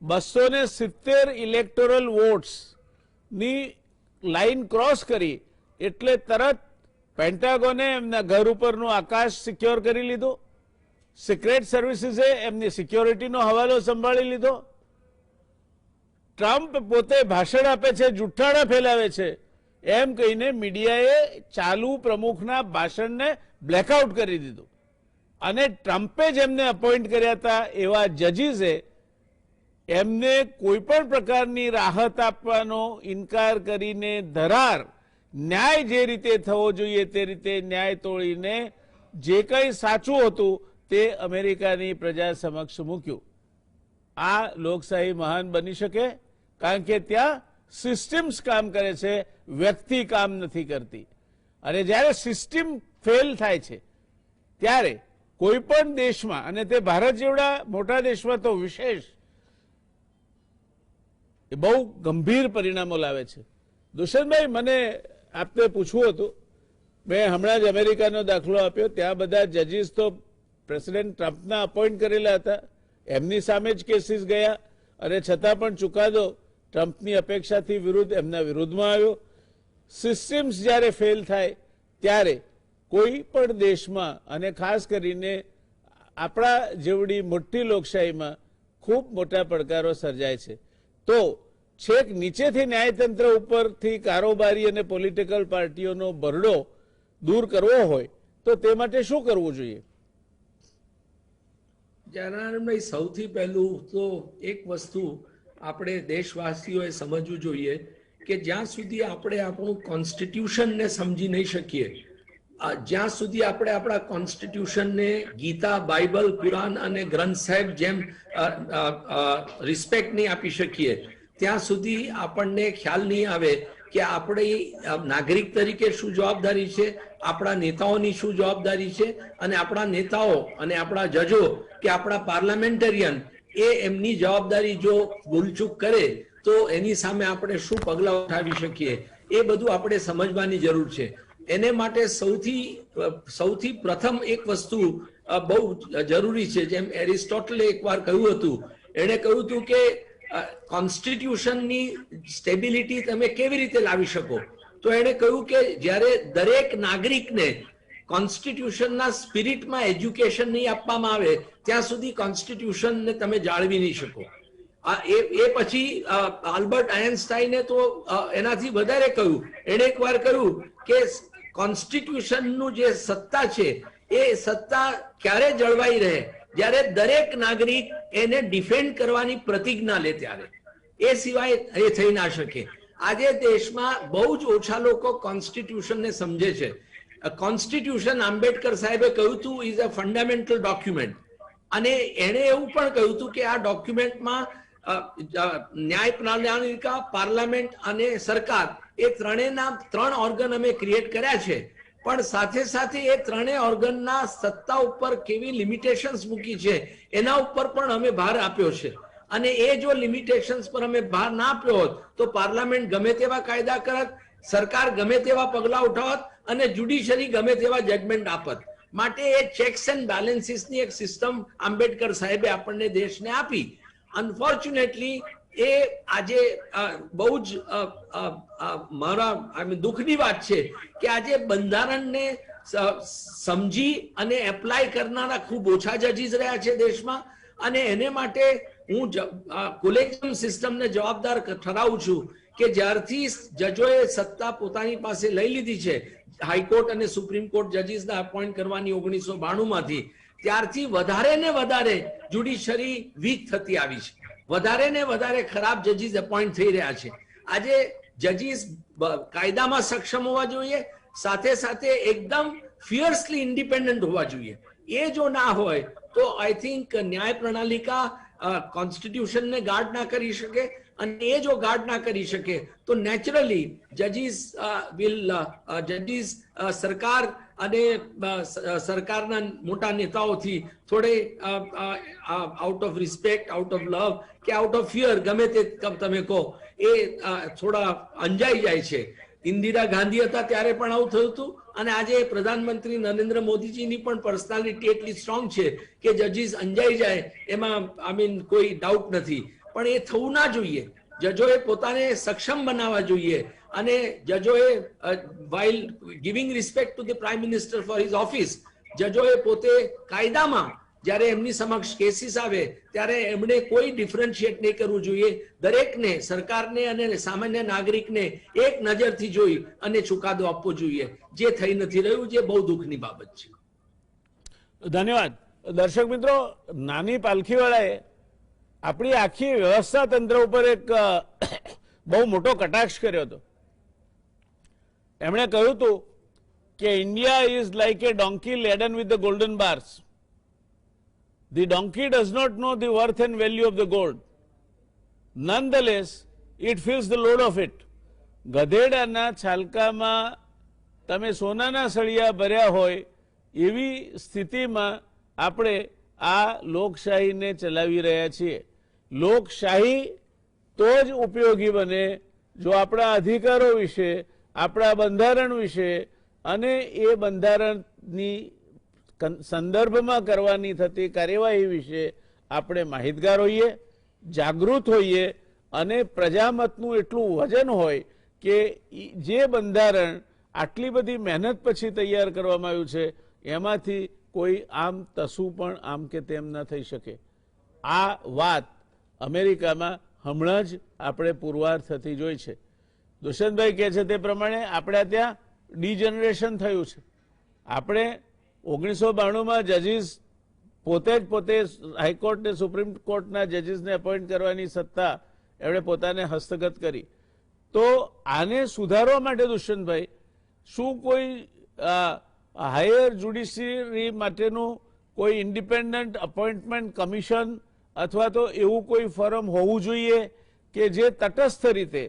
270 ઇલેક્ટોરલ વોટ્સ ની લાઈન ક્રોસ કરી એટલે તરત પેન્ટાગોને એમના ઘર ઉપરનું આકાશ સિક્યોર કરી લીધું. સિક્રેટ સર્વિસીસે એમની સિક્યોરિટીનો હવાલો સંભાળી લીધો. ટ્રમ્પ પોતે ભાષણ આપે છે, જુઠ્ઠાણા ફેલાવે છે એમ કહીને મીડિયાએ ચાલુ પ્રમુખના ભાષણને બ્લેકઆઉટ કરી દીધું. અને ટ્રમ્પે જેમને અપોઇન્ટ કર્યા હતા એવા જજીસે એમને કોઈ પણ પ્રકારની રાહત આપવાનો ઇનકાર કરીને ધરાર ન્યાય જે રીતે થવો જોઈએ તે રીતે ન્યાય તોડીને જે કંઈ સાચું હતું તે અમેરિકાની પ્રજા સમક્ષ મૂક્યું. આ લોકશાહી મહાન બની શકે કારણ કે ત્યાં સિસ્ટમ્સ કામ કરે છે, વ્યક્તિ કામ નથી કરતી. અને જ્યારે સિસ્ટમ ફેલ થાય છે ત્યારે કોઈ પણ દેશમાં, અને તે ભારત જેવડા મોટા દેશમાં તો વિશેષ, એ બહુ ગંભીર પરિણામો લાવે છે. દુષ્યંતભાઈ, મને આપને પૂછવું હતું, મેં હમણાં જ અમેરિકાનો દાખલો આપ્યો. ત્યાં બધા જજીસ તો પ્રેસિડેન્ટ ટ્રમ્પના અપોઇન્ટ કરેલા હતા, એમની સામે જ કેસીસ ગયા અને છતાં પણ ચુકાદો ટ્રમ્પની અપેક્ષાથી વિરુદ્ધ એમના વિરુદ્ધમાં આવ્યો. સિસ્ટમ્સ જ્યારે ફેલ થાય ત્યારે કોઈ પણ દેશમાં અને ખાસ કરીને આપણા જેવડી મોટી લોકશાહીમાં ખૂબ મોટા પડકારો સર્જાય છે. તો છેક નીચેથી ન્યાયતંત્ર ઉપરથી કારોબારી અને પોલિટિકલ પાર્ટીઓનો ભરડો દૂર કરવો હોય તો તે માટે શું કરવું જોઈએ? જનાર્દનભાઈ, સૌથી પહેલું તો એક વસ્તુ આપણે દેશવાસીઓએ સમજવું જોઈએ કે જ્યાં સુધી આપણે આપણું કોન્સ્ટિટ્યુશનને સમજી નહીં શકીએ, જ્યાં સુધી આપણે આપણા કોન્સ્ટિટ્યુશનને ગીતા, બાઇબલ, કુરાન અને ગ્રંથ સાહેબ જેમ રિસ્પેક્ટ નહીં આપી શકીએ ત્યાં સુધી આપણને ખ્યાલ નહીં આવે કે આપણી નાગરિક તરીકે શું જવાબદારી છે, આપણા નેતાઓની શું જવાબદારી છે, અને આપણા નેતાઓ અને આપણા જજો કે આપણા પાર્લામેન્ટેરિયન એ એમની જવાબદારી જો ભૂલચૂક કરે તો એની સામે આપણે શું પગલાં ઉઠાવી શકીએ એ બધું આપણે સમજવાની જરૂર છે. એને માટે સૌથી પ્રથમ એક વસ્તુ બહુ જરૂરી છે. જેમ એરિસ્ટોટલે એકવાર કહ્યું હતું, એણે કહ્યું હતું કે કોન્સ્ટિટ્યુશનની સ્ટેબિલિટી તમે કેવી રીતે લાવી શકો? તો એણે કહ્યું કે જ્યારે દરેક નાગરિકને કોન્સ્ટિટ્યુશનના સ્પિરિટમાં એજ્યુકેશન નહીં આપવામાં આવે ત્યાં સુધી કોન્સ્ટિટ્યુશનને તમે જાળવી નહીં શકો. એ પછી આલ્બર્ટ આઇન્સ્ટાઈને તો એનાથી વધારે કહ્યું. એણે એકવાર કહ્યું કે કોન્સ્ટિટ્યુશનનું જે સત્તા છે એ સત્તા ક્યારે જળવાઈ રહે? જ્યારે દરેક નાગરિક એને ડિફેન્ડ કરવાની પ્રતિજ્ઞા લે ત્યારે. એ સિવાય એ થઈ ના શકે. આજે દેશમાં બહુ જ ઓછા લોકો કોન્સ્ટિટ્યુશનને સમજે છે. કોન્સ્ટિટ્યુશન આંબેડકર સાહેબે કહ્યું હતું ઇઝ અ ફંડામેન્ટલ ડોક્યુમેન્ટ, અને એણે એવું પણ કહ્યું હતું કે આ ડોક્યુમેન્ટમાં ન્યાય પ્રણાલિકા, પાર્લામેન્ટ અને સરકાર એ ત્રણ ઓર્ગન અમે ક્રિએટ કર્યા છે, પણ સાથે સાથે એ ત્રણેય ઓર્ગનના સત્તા ઉપર કેવી લિમિટેશન્સ મૂકી છે એના ઉપર પણ અમે ભાર આપ્યો છે. અને એ જો લિમિટેશન્સ પર અમે ભાર ના આપ્યો હોત તો પાર્લામેન્ટ ગમે તેવા કાયદા કરત, સરકાર ગમે તેવા પગલા ઉઠાવત અને જ્યુડિશરી ગમે તેવા જજમેન્ટ આપત. માટે એ ચેક્સ એન્ડ બેલેન્સીસની એક સિસ્ટમ આંબેડકર સાહેબે આપણને દેશને આપી. અનફોર્ચ્યુનેટલી એ આજે બહુ જ મારા દુઃખની વાત છે કે આજે બંધારણને સમજી અને એપ્લાય કરનારા ખૂબ ઓછા જજીસ રહ્યા છે દેશમાં. અને એને માટે હું કોલેજિયમ સિસ્ટમને જવાબદાર ઠરાવું છું કે જ્યારથી જજોએ સત્તા પોતાની પાસે લઈ લીધી છે હાઈકોર્ટ અને સુપ્રીમ કોર્ટ જજીસને અપોઇન્ટ કરવાની 1992માંથી, ત્યારથી વધારે ને વધારે જ્યુડિશરી વીક થતી આવી છે. વધારે ને વધારે ખરાબ જજીસ એપોઇન્ટ થઈ રહ્યા છે. આજે જજીસ કાયદામાં સક્ષમ હોવા જોઈએ, સાથે સાથે એકદમ ફિયર્સલી ઇન્ડિપેન્ડન્ટ હોવા જોઈએ. એ જો ના હોય તો આઈ થિંક ન્યાય પ્રણાલિકા કોન્સ્ટિટ્યુશનને ગાર્ડ ના કરી શકે, અને એ જો ગાર્ડ ના કરી શકે તો નેચરલી જજીસ સરકાર અને સરકારના મોટા નેતાઓથી થોડે out of respect, out of લવ કે આઉટ ઓફ ફિયર, ગમે તે તમે કહો, એ થોડા અંજાઈ જાય છે. ઇન્દિરા ગાંધી હતા ત્યારે પણ આવું થયું હતું, અને આજે પ્રધાનમંત્રી નરેન્દ્ર મોદીજીની પણ પર્સનાલિટી એટલી સ્ટ્રોંગ છે કે જજીસ અંજાઈ જાય એમાં કોઈ ડાઉટ નથી. પણ એ થવું ના જોઈએ. જજોએ પોતાને સક્ષમ બનાવવા જોઈએ, અને જજોએ while giving respect to the prime minister for his office, જજોએ પોતે કાયદામાં જ્યારે એમની સમક્ષ કેસીસ આવે ત્યારે એમણે કોઈ ડિફરન્શિએટ નહીં કરવું જોઈએ. દરેકને, સરકારને અને સામાન્ય નાગરિકને એક નજરથી જોઈ અને ચુકાદો આપવો જોઈએ, જે થઈ નથી રહ્યું, જે બહુ દુઃખની બાબત છે. ધન્યવાદ. દર્શક મિત્રો, નાની પાલખીવાળાએ આપણી આખી વ્યવસ્થા તંત્ર ઉપર એક બહુ મોટો કટાક્ષ કર્યો હતો. એમણે કહ્યું હતું કે India is like a donkey laden with the golden bars. The donkey does not know the worth and value of the gold. Nonetheless, it feels the load of it. ગધેડાના છાલકામાં તમે સોનાના સળિયા ભર્યા હોય એવી સ્થિતિમાં આપણે આ લોકશાહીને ચલાવી રહ્યા છીએ. લોકશાહી તો જ ઉપયોગી બને જો આપણા અધિકારો વિશે, આપણા બંધારણ વિશે અને એ બંધારણની સંદર્ભમાં કરવાની થતી કાર્યવાહી વિશે આપણે માહિતગાર હોઈએ, જાગૃત હોઈએ, અને પ્રજામતનું એટલું વજન હોય કે જે બંધારણ આટલી બધી મહેનત પછી તૈયાર કરવામાં આવ્યું છે એમાંથી કોઈ આમ તસું પણ આમ કે તેમ ન થઈ શકે. આ વાત અમેરિકામાં હમણાં જ આપણે પુરવાર થતી જોઈ છે. દુષ્યંતભાઈ કહે છે તે પ્રમાણે આપણે ત્યાં ડિજનરેશન થયું છે. આપણે 1992માં જજીસ પોતે હાઈકોર્ટ ને સુપ્રીમ કોર્ટના જજીસને એપોઇન્ટ કરવાની સત્તા એમણે પોતાને હસ્તગત કરી. તો આને સુધારવા માટે દુષ્યંતભાઈ શું કોઈ હાયર જ્યુડિશરી માટેનું કોઈ ઇન્ડિપેન્ડન્ટ અપોઇન્ટમેન્ટ કમિશન અથવા તો એવું કોઈ ફોરમ હોવું જોઈએ કે જે તટસ્થ રીતે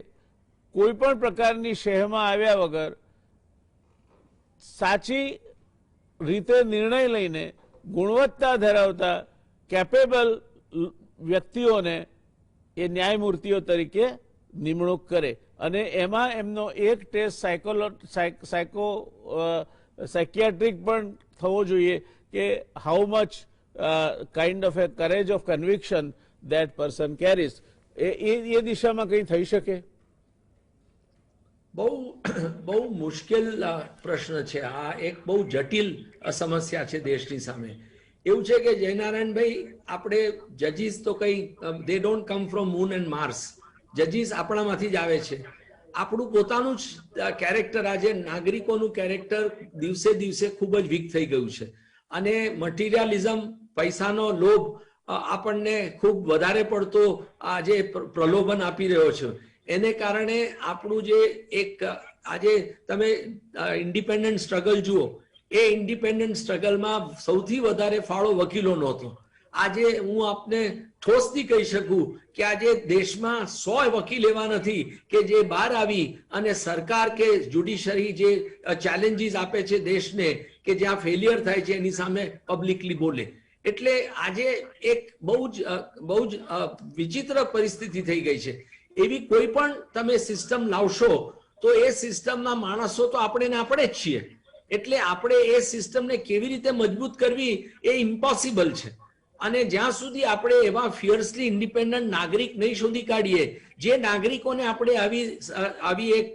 કોઈ પણ પ્રકારની શહેમાં આવ્યા વગર સાચી રીતે નિર્ણય લઈને ગુણવત્તા ધરાવતા કેપેબલ વ્યક્તિઓને એ ન્યાયમૂર્તિઓ તરીકે નિમણૂક કરે, અને એમાં એમનો એક ટેસ્ટ સાયકિયાટ્રિક પણ થવો જોઈએ કે how much kind of a courage of conviction that person carries. એ દિશામાં કંઈ થઈ શકે? બહુ મુશ્કેલ પ્રશ્ન છે આ. એક બહુ જટિલ સમસ્યા છે દેશની સામે. એવું છે કે જયનારાયણભાઈ, આપણે જજીસ તો કઈ they don't come from moon and Mars. જજીસ આપણામાંથી જ આવે છે. આપણું પોતાનું જ કેરેક્ટર, આજે નાગરિકોનું કેરેક્ટર દિવસે દિવસે ખૂબ જ વીક થઈ ગયું છે, અને મટીરિયાલિઝમ, પૈસાનો લોભ આપણને ખૂબ વધારે પડતો આજે પ્રલોભન આપી રહ્યો છે. એને કારણે આપણું જે એક આજે તમે ઇન્ડિપેન્ડન્ટ સ્ટ્રગલ જુઓ, એ ઇન્ડિપેન્ડન્ટ સ્ટ્રગલમાં સૌથી વધારે ફાળો વકીલોનો હતો. આજે હું આપને ઠોસથી કહી શકું કે આજે દેશમાં 100 વકીલ એવા નથી કે જે બહાર આવી અને સરકાર કે જ્યુડિશરી જે ચેલેન્જીસ આપે છે દેશને કે જ્યાં ફેલિયર થાય છે એની સામે પબ્લિકલી બોલે. એટલે આજે એક બહુ જ વિચિત્ર પરિસ્થિતિ થઈ ગઈ છે. એવી કોઈ પણ તમે સિસ્ટમ લાવશો તો એ સિસ્ટમના માણસો તો આપણે જ છીએ. એટલે આપણે એ સિસ્ટમને કેવી રીતે મજબૂત કરવી એ ઇમ્પોસિબલ છે. અને જ્યાં સુધી આપણે એવા ફિયર્સલી ઇન્ડિપેન્ડન્ટ નાગરિક નહીં શોધી કાઢીએ જે નાગરિકોને આપણે આવી એક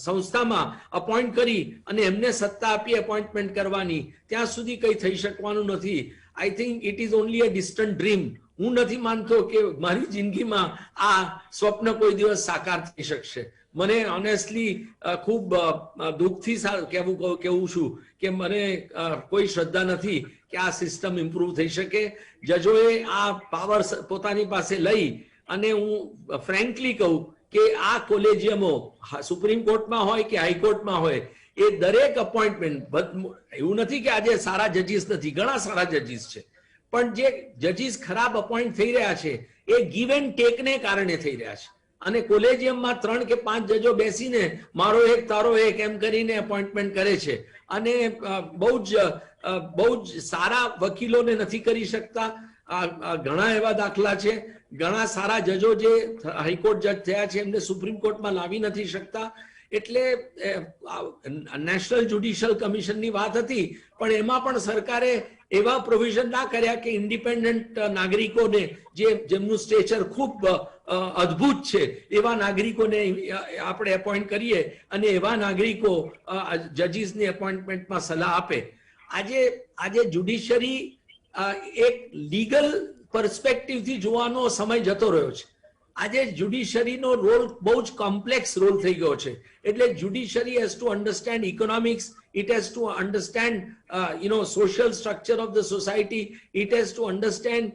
સંસ્થામાં અપોઇન્ટ કરી અને એમને સત્તા આપી એપોઇન્ટમેન્ટ કરવાની, ત્યાં સુધી કંઈ થઈ શકવાનું નથી. I think it is only a distant dream. હું નથી માનતો કે મારી જિંદગીમાં આ સ્વપ્ન કોઈ દિવસ સાકાર થઈ શકશે. મને ઓનેસ્ટલી ખૂબ દુઃખથી કહેવું છું કે મને કોઈ શ્રદ્ધા નથી કે આ સિસ્ટમ ઇમ્પ્રુવ થઈ શકે. જજોએ આ પાવર પોતાની પાસે લઈ અને હું ફ્રેન્કલી કહું કે આ કોલેજિયમો સુપ્રીમ કોર્ટમાં હોય કે હાઈકોર્ટમાં હોય એ દરેક અપોઇન્ટમેન્ટ, એવું નથી કે આજે સારા જજીસ નથી, ઘણા સારા જજીસ છે, પણ જે જજીસ ખરાબ અપોઇન્ટ થઈ રહ્યા છે એ ગીવ એન્ડ ટેકને કારણે થઈ રહ્યા છે. અને કોલેજિયમમાં 3 કે 5 જજો બેસીને મારો એક તારો એક એમ કરીને એપોઇન્ટમેન્ટ કરે છે અને બહુ જ સારા વકીલોને નથી કરી શકતા. ઘણા એવા દાખલા છે, ઘણા સારા જજો જે હાઈકોર્ટ જજ થયા છે એમને સુપ્રીમ કોર્ટમાં લાવી નથી શકતા. એટલે નેશનલ જ્યુડિશિયલ કમિશનની વાત હતી, પણ એમાં પણ સરકારે એવા પ્રોવિઝન ના કર્યા કે ઇન્ડિપેન્ડન્ટ નાગરિકોને જેમનું સ્ટેચર ખૂબ અદ્ભુત છે એવા નાગરિકોને આપણે એપોઇન્ટ કરીએ અને એવા નાગરિકો જજીસની એપોઇન્ટમેન્ટમાં સલાહ આપે. આજે જ્યુડિશરી એક લીગલ પર્સપેક્ટિવથી જોવાનો સમય જતો રહ્યો છે. આજે જ્યુડિશરીનો રોલ બહુ જ કોમ્પ્લેક્સ રોલ થઈ ગયો છે. એટલે judiciary has to understand economics, it has to understand social structure of the society, it has to understand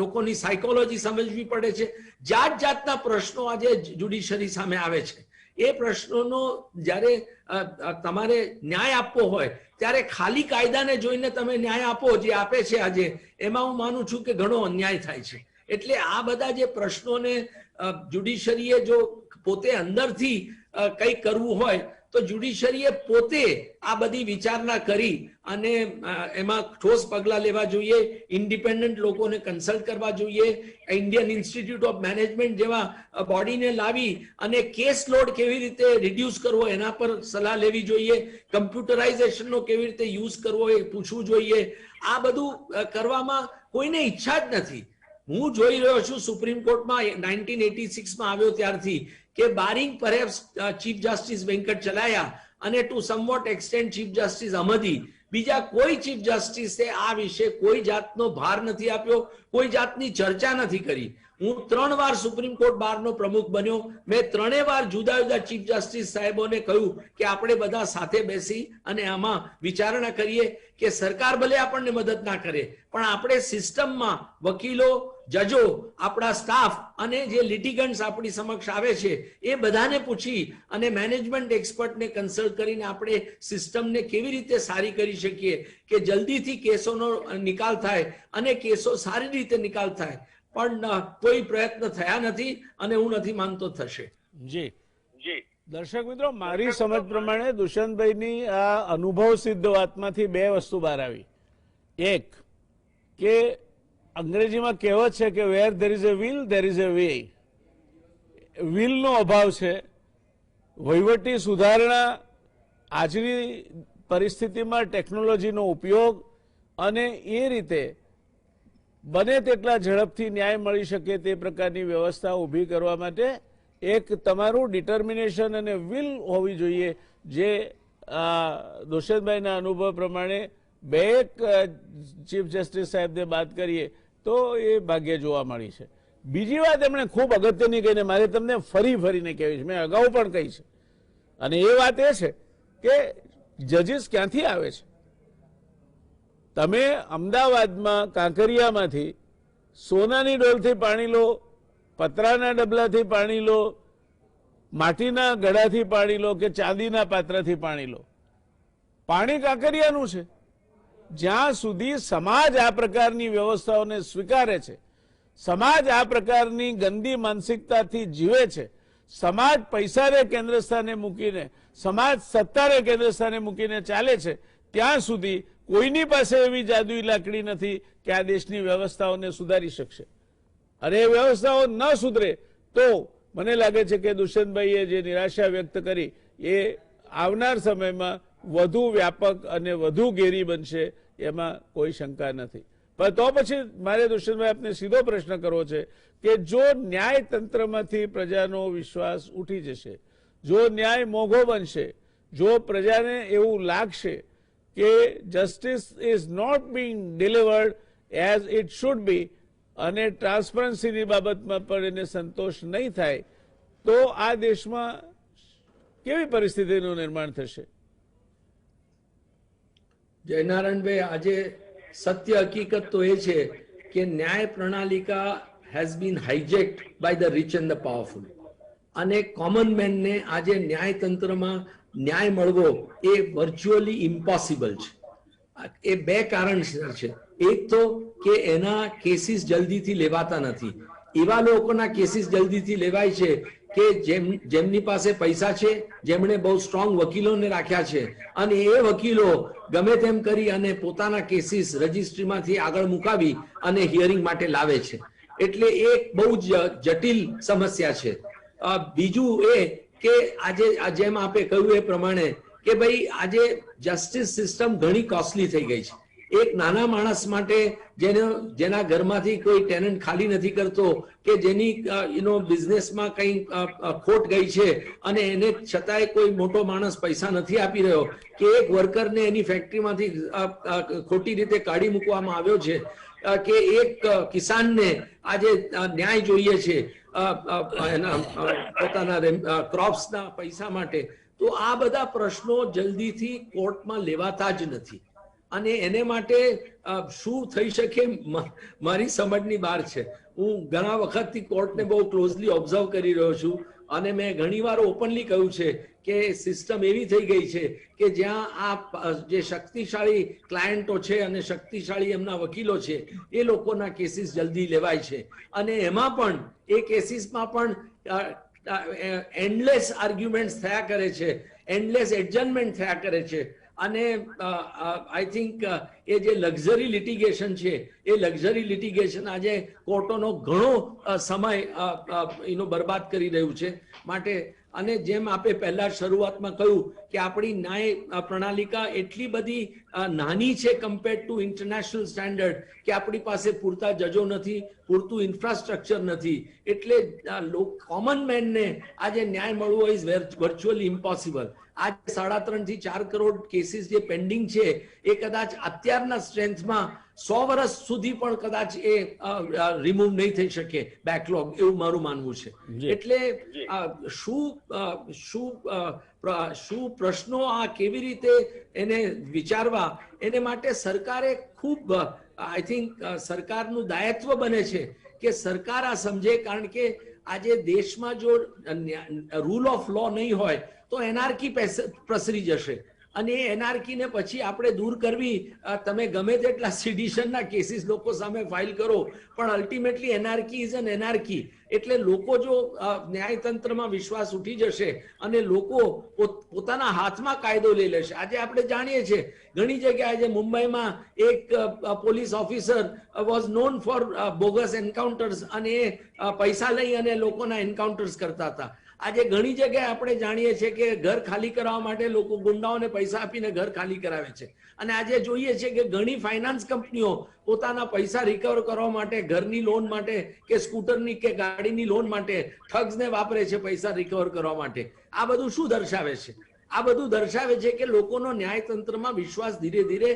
લોકોની સાયકોલોજી સમજવી પડે છે. જાતના પ્રશ્નો આજે જ્યુડિશરી સામે આવે છે. એ પ્રશ્નોનો જ્યારે તમારે ન્યાય આપવો હોય ત્યારે ખાલી કાયદાને જોઈને તમે ન્યાય આપો જે આપે છે આજે, એમાં હું માનું છું કે ઘણો અન્યાય થાય છે. એટલે આ બધા જે પ્રશ્નોને જ્યુડિશરીએ જો પોતે અંદરથી કંઈ કરવું હોય તો જ્યુડિશરીએ પોતે આ બધી વિચારણા કરી અને એમાં ઠોસ પગલાં લેવા જોઈએ. ઇન્ડિપેન્ડન્ટ લોકોને કન્સલ્ટ કરવા જોઈએ. ઇન્ડિયન ઇન્સ્ટિટ્યૂટ ઓફ મેનેજમેન્ટ જેવા બોડીને લાવી અને કેસ લોડ કેવી રીતે રિડ્યુસ કરવો એના પર સલાહ લેવી જોઈએ. કમ્પ્યુટરાઇઝેશનનો કેવી રીતે યુઝ કરવો એ પૂછવું જોઈએ. આ બધું કરવામાં કોઈને ઈચ્છા જ નથી. હું જોઈ રહ્યો છું સુપ્રીમ કોર્ટમાં 1986માં આવ્યો ત્યારથી કે barring perhaps chief justice Venkatachaliah અને to somewhat extend chief justice Ahmadi, બીજા કોઈ ચીફ જસ્ટિસે આ વિશે કોઈ જાતનો ભાર નથી આપ્યો, કોઈ જાતની ચર્ચા નથી કરી. હું 3 વાર સુપ્રીમ કોર્ટ બારનો પ્રમુખ બન્યો. મેં 3 વાર જુદા જુદા ચીફ જસ્ટિસ સાહેબોને કહ્યું કે આપણે બધા સાથે બેસી અને આમાં વિચારણા કરીએ કે સરકાર ભલે આપણને મદદ ના કરે પણ આપણે સિસ્ટમમાં વકીલો, જજો, આપણા સ્ટાફ અને જે લિટિગન્ટ્સ આપણી સમક્ષ આવે છે એ બધાને પૂછી અને મેનેજમેન્ટ એક્સપર્ટને કન્સલ્ટ કરીને આપણે સિસ્ટમને કેવી રીતે સારી કરી શકીએ કે જલ્દીથી કેસોનો નિકાલ થાય અને કેસો સારી રીતે નિકાલ થાય. પણ કોઈ પ્રયત્ન થયા નથી અને હું નથી માનતો થશે. જી દર્શક મિત્રો, મારી સમજ પ્રમાણે દુષ્યંતભાઈની આ અનુભવ સિદ્ધ વાતમાંથી 2 વસ્તુ બહાર આવી. એક કે અંગ્રેજીમાં કહેવત છે કે where there is a will there is a way. વિલનો અભાવ છે. વહીવટી સુધારણા આજની પરિસ્થિતિમાં ટેકનોલોજીનો ઉપયોગ અને એ રીતે બને તેટલા ઝડપથી ન્યાય મળી શકે તે પ્રકારની વ્યવસ્થા ઊભી કરવા માટે એક તમારું ડિટર્મિનેશન અને વિલ હોવી જોઈએ, જે દુષ્યંતભાઈના અનુભવ પ્રમાણે 2 ચીફ જસ્ટિસ સાહેબને વાત કરીએ તો એ ભાગ્ય જોવા મળી છે. બીજી વાત એમણે ખૂબ અગત્યની કહીને મારે તમને ફરીને કહેવી છે, મેં અગાઉ પણ કહી છે, અને એ વાત એ છે કે જજીસ ક્યાંથી આવે છે. તમે અમદાવાદમાં કાંકરિયામાંથી સોનાની ડોલથી પાણી લો, પતરાના ડબલાથી પાણી લો, માટીના ગળાથી પાણી લો કે ચાંદીના પાત્રથી પાણી લો, પાણી કાંકરિયાનું છે. જ્યાં સુધી સમાજ આ પ્રકારની વ્યવસ્થાઓને સ્વીકારે છે, સમાજ આ પ્રકારની ગંદી માનસિકતાથી જીવે છે, સમાજ પૈસાને કેન્દ્ર સ્થાને મૂકીને, સમાજ સત્તાને કેન્દ્ર સ્થાને મૂકીને ચાલે છે, ત્યાં સુધી કોઈની પાસે એવી જાદુઈ લાકડી નથી કે આ દેશની વ્યવસ્થાઓને સુધારી શકશે. અને એ વ્યવસ્થાઓ ન સુધરે તો મને લાગે છે કે દુષ્યંતભાઈએ જે નિરાશા વ્યક્ત કરી એ આવનાર સમયમાં વધુ વ્યાપક અને વધુ ઘેરી બનશે, એમાં કોઈ શંકા નથી. પણ તો પછી મારે દુષ્યંતભાઈ આપને સીધો પ્રશ્ન કરવો છે કે જો ન્યાયતંત્રમાંથી પ્રજાનો વિશ્વાસ ઉઠી જશે, જો ન્યાય મોંઘો બનશે, જો પ્રજાને એવું લાગશે કે justice is not being delivered as it should be અને ટ્રાન્સપરન્સીની બાબતમાં પણ એને સંતોષ નહીં થાય, તો આ દેશમાં કેવી પરિસ્થિતિનું નિર્માણ થશે? જયનારાયણભાઈ, આજે સત્ય હકીકત તો એ છે કે ન્યાય પ્રણાલિકા has been hijacked by the rich and the powerful, અને કોમન મેનને આજે ન્યાયતંત્રમાં ન્યાય મળવો એ વર્ચ્યુઅલી ઇમ્પોસિબલ છે. એ બે કારણસર છે. એક તો કે એના કેસીસ જલ્દીથી લેવાતા નથી. એવા લોકોના કેસીસ જલ્દીથી લેવાય છે કે જેમની પાસે પૈસા છે, જેમણે બહુ સ્ટ્રોંગ વકીલોને રાખ્યા છે, અને એ વકીલો ગમે તેમ કરી અને પોતાના કેસીસ રજિસ્ટ્રીમાંથી આગળ મુકાવી અને હિયરિંગ માટે લાવે છે. એટલે એ બહુ જ જટિલ સમસ્યા છે. બીજું એ કે આજે જેમ આપે કહ્યું એ પ્રમાણે કે ભાઈ આજે જસ્ટિસ સિસ્ટમ ઘણી કોસ્ટલી થઈ ગઈ છે. એક નાના માણસ માટે જેના ઘરમાંથી કોઈ ટેનન્ટ ખાલી નથી કરતો, કે જેની બિઝનેસમાં કંઈ ખોટ ગઈ છે અને એને છતાંય કોઈ મોટો માણસ પૈસા નથી આપી રહ્યો, કે એક વર્કરને એની ફેક્ટરીમાંથી ખોટી રીતે કાઢી મૂકવામાં આવ્યો છે, કે એક કિસાનને આજે ન્યાય જોઈએ છે એના પોતાના ક્રોપ્સના પૈસા માટે, તો આ બધા પ્રશ્નો જલ્દીથી કોર્ટમાં લેવાતા જ નથી. અને એને માટે શું થઈ શકે મારી સમજની બહાર છે. હું ઘણા વખતથી કોર્ટને બહુ ક્લોઝલી ઓબ્ઝર્વ કરી રહ્યો છું, અને મેં ઘણીવાર ઓપનલી કહ્યું છે કે સિસ્ટમ એવી થઈ ગઈ છે કે જ્યાં આ જે શક્તિશાળી ક્લાયન્ટો છે અને શક્તિશાળી એમના વકીલો છે, એ લોકોના કેસીસ જલ્દી લેવાય છે, અને એમાં પણ એ કેસીસમાં પણ એન્ડલેસ આર્ગ્યુમેન્ટ્સ થયા કરે છે, એન્ડલેસ એડજમેન્ટ થયા કરે છે. અને આઈ થિંક એ જે લક્ઝરી લિટિગેશન છે, એ લક્ઝરી લિટિગેશન આજે કોર્ટોનો ઘણો સમય બરબાદ કરી રહ્યું છે. માટે અને જેમ આપે પહેલા શરૂઆતમાં કહ્યું કે આપણી ન્યાય પ્રણાલિકા એટલી બધી નાની છે કમ્પેર્ડ ટુ ઇન્ટરનેશનલ સ્ટેન્ડર્ડ, કે આપણી પાસે પૂરતા જજો નથી, પૂરતું ઇન્ફ્રાસ્ટ્રક્ચર નથી, એટલે કોમન મેનને આજે ન્યાય મળવો ઇઝ વર્ચ્યુઅલી ઇમ્પોસિબલ. આજ 3.5 થી 4 કરોડ કેસીસ જે પેન્ડિંગ છે, એ કદાચ અત્યારના સ્ટ્રેન્થમાં 100 વર્ષ સુધી પણ કદાચ એ રિમૂવ નહીં થઈ શકે બેકલોગ, એવું મારું માનવું છે. એટલે શું પ્રશ્નો આ કેવી રીતે એને વિચારવા, એને માટે સરકારે ખૂબ આઈ થિંક સરકારનું દાયિત્વ બને છે કે સરકાર આ સમજે. કારણ કે આજે દેશમાં જો રૂલ ઓફ લો નહીં હોય તો એનાર્કી પ્રસરી જશે, અને એ એનાર્કીને પછી આપણે દૂર કરવી. તમે ગમે તેટલા સિડિશનના કેસીસ લોકો સામે ફાઇલ કરો, પણ અલ્ટિમેટલી એનાર્કી ઇઝ એન એનાર્કી. એટલે લોકો જો ન્યાયતંત્રમાં વિશ્વાસ ઉઠી જશે અને લોકો પોતાના હાથમાં કાયદો લઈ લેશે. આજે આપણે જાણીએ છીએ ઘણી જગ્યાએ, આજે મુંબઈમાં એક police officer was known for bogus encounters, અને એ પૈસા લઈ અને લોકોના એન્કાઉન્ટર્સ કરતા હતા. આજે ઘણી જગ્યાએ આપણે જાણીએ છીએ કે ઘર ખાલી કરવા માટે લોકો ગુંડાઓને પૈસા આપીને ઘર ખાલી કરાવે છે. અને આજે જોઈએ છે કે ઘણી ફાઇનાન્સ કંપનીઓ પોતાના પૈસા રિકવર કરવા માટે, ઘરની લોન માટે કે સ્કૂટરની કે ગાડીની લોન માટે ઠગ્સને વાપરે છે પૈસા રિકવર કરવા માટે. આ બધું શું દર્શાવે છે? આ બધું દર્શાવે છે કે લોકોનો ન્યાયતંત્રમાં વિશ્વાસ ધીરે ધીરે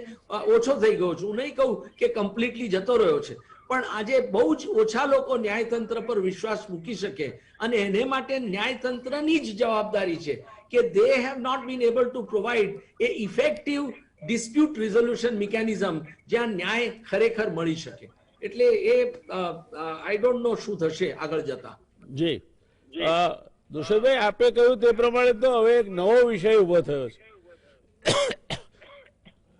ઓછો થઈ ગયો છે. હું નહીં કહું કે કમ્પ્લીટલી જતો રહ્યો છે, પણ આજે બહુ જ ઓછા લોકો ન્યાયતંત્ર પર વિશ્વાસ મૂકી શકે, અને એને માટે ન્યાયતંત્રની જ જવાબદારી છે કે they have not been able to provide a effective dispute resolution mechanism જ્યાં ન્યાય ખરેખર મળી શકે. એટલે એ આઈ ડોન્ટ નો શું થશે આગળ જતા. જી દુષ્યંતભાઈ, આપે કહ્યું તે પ્રમાણે તો હવે એક નવો વિષય ઉભો થયો છે.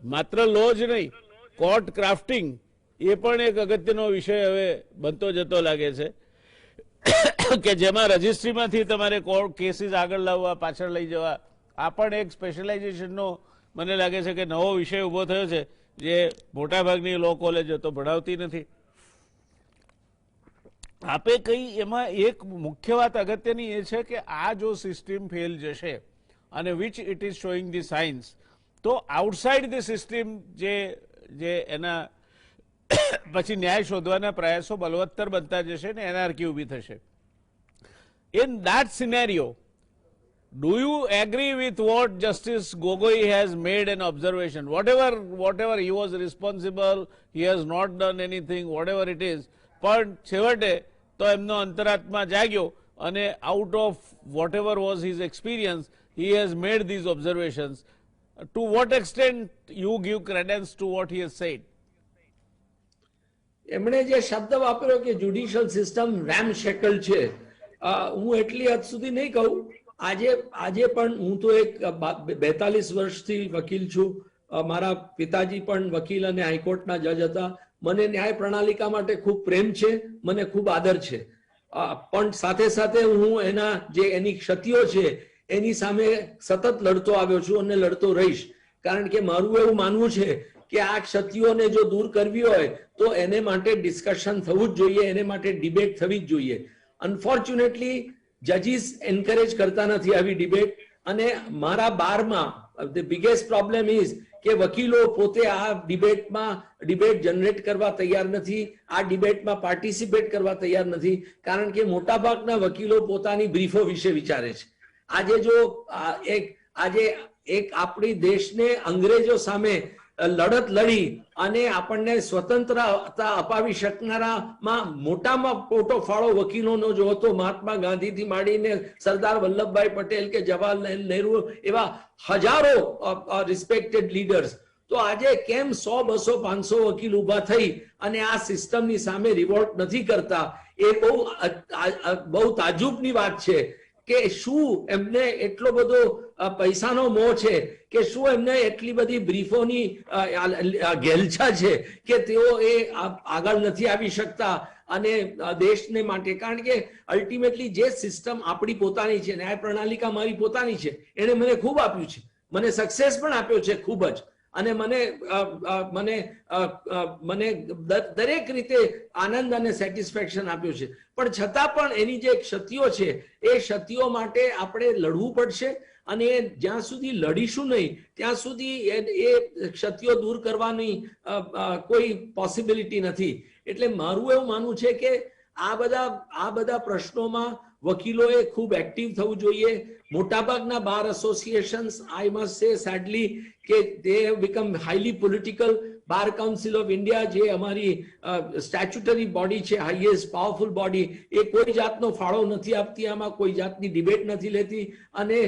માત્ર લો જ નહીં, કોર્ટ ક્રાફ્ટિંગ એ પણ એક અગત્યનો વિષય હવે બનતો જતો લાગે છે કે જેમાં રજિસ્ટ્રીમાંથી તમારે કોર્ટ કેસીસ આગળ લાવવા, પાછળ લઈ જવા, આ પણ એક સ્પેશિયલાઇઝેશનનો મને લાગે છે કે નવો વિષય ઊભો થયો છે જે મોટાભાગની લો કોલેજો તો ભણાવતી નથી. આપે કઈ એમાં એક મુખ્ય વાત અગત્યની એ છે કે આ જો સિસ્ટમ ફેલ જશે અને which it is showing the science, તો આઉટસાઇડ ધી સિસ્ટમ જે એના પછી ન્યાય શોધવાના પ્રયાસો બલવત્તર બનતા જશે ને એનાર્કી ઊભી થશે. In that scenario, do you agree with what Justice Gogoi has made an observation? Whatever he was responsible, he has not done anything, whatever it is, પણ છેવટે તો એમનો અંતરાત્મા જાગ્યો અને out of whatever was his experience, he has made these observations. To what extent you give credence to what he has said? એમણે જે શબ્દ વાપર્યો કે જ્યુડિશિયલ સિસ્ટમ રેમશેકલ છે, હું એટલી હદ સુધી નહીં કહું. આજે પણ હું તો એક 42 વર્ષથી વકીલ છું. મારા પિતાજી પણ વકીલ અને હાઈકોર્ટના જજ હતા. મને ન્યાય પ્રણાલિકા માટે ખૂબ પ્રેમ છે, મને ખૂબ આદર છે, પણ સાથે સાથે હું એની ક્ષતિઓ છે એની સામે સતત લડતો આવ્યો છું અને લડતો રહીશ. કારણ કે મારું એવું માનવું છે કે આ ક્ષતિઓને જો દૂર કરવી હોય તો એને માટે ડિસ્કશન થવું જ જોઈએ, એને માટે ડિબેટ થવી જ જોઈએ. અનફોર્ચ્યુનેટલી જજીસ એન્કરેજ કરતા નથી આવી ડિબેટ. અને મારા બારમાં ધ બિગેસ્ટ પ્રોબ્લેમ ઇઝ કે વકીલો પોતે આ ડિબેટ જનરેટ કરવા તૈયાર નથી, આ ડિબેટમાં પાર્ટિસિપેટ કરવા તૈયાર નથી, કારણ કે મોટાભાગના વકીલો પોતાની બ્રીફો વિશે વિચારે છે. આજે આપણી દેશને અંગ્રેજો સામે લડત લડી અને આપણને સ્વતંત્રતા અપાવી શકનારામાં મોટામાં મોટો ફાળો વકીલોનો જો હતો, મહાત્મા ગાંધીથી માંડીને સરદાર વલ્લભભાઈ પટેલ કે જવાહરલાલ નહેરુ એવા હજારો રિસ્પેક્ટેડ લીડર્સ, તો આજે કેમ 100, 200, 500 વકીલ ઉભા થઈ અને આ સિસ્ટમની સામે રિવોલ્ટ નથી કરતા? એ બહુ તાજુબની વાત છે કે શું એમને એટલો બધો પૈસાનો મોહ છે કે શું એમને એટલી બધી બ્રીફોની ઘેલછા છે કે તેઓ એ આગળ નથી આવી શકતા અને દેશને માટે? કારણ કે અલ્ટિમેટલી જે સિસ્ટમ આપણી પોતાની છે, ન્યાય પ્રણાલિકા મારી પોતાની છે, એને મને ખૂબ આપ્યું છે, મને સક્સેસ પણ આપ્યો છે ખૂબ જ, અને મને દરેક રીતે આનંદ અને સેટિસ્ફેક્શન આપ્યું છે. પણ છતાં પણ એની જે ક્ષતિઓ છે એ ક્ષતિઓ માટે આપણે લડવું પડશે અને જ્યાં સુધી લડીશું નહીં ત્યાં સુધી એ ક્ષતિઓ દૂર કરવાની કોઈ પોસિબિલિટી નથી. એટલે મારું એવું માનવું છે કે આ બધા પ્રશ્નોમાં વકીલોએ ખૂબ એક્ટિવ થવું જોઈએ. મોટાભાગના બાર એસોસિએશન્સ, આઈ મસ્ટ સે સેડલી, કે they have become highly political. Bar council of India જે અમારી સ્ટેચ્યુટરી બોડી છે, હાઈએસ્ટ પાવરફુલ બોડી, એ કોઈ જાતનો ફાળો નથી આપતી, આમાં કોઈ જાતની ડિબેટ નથી લેતી અને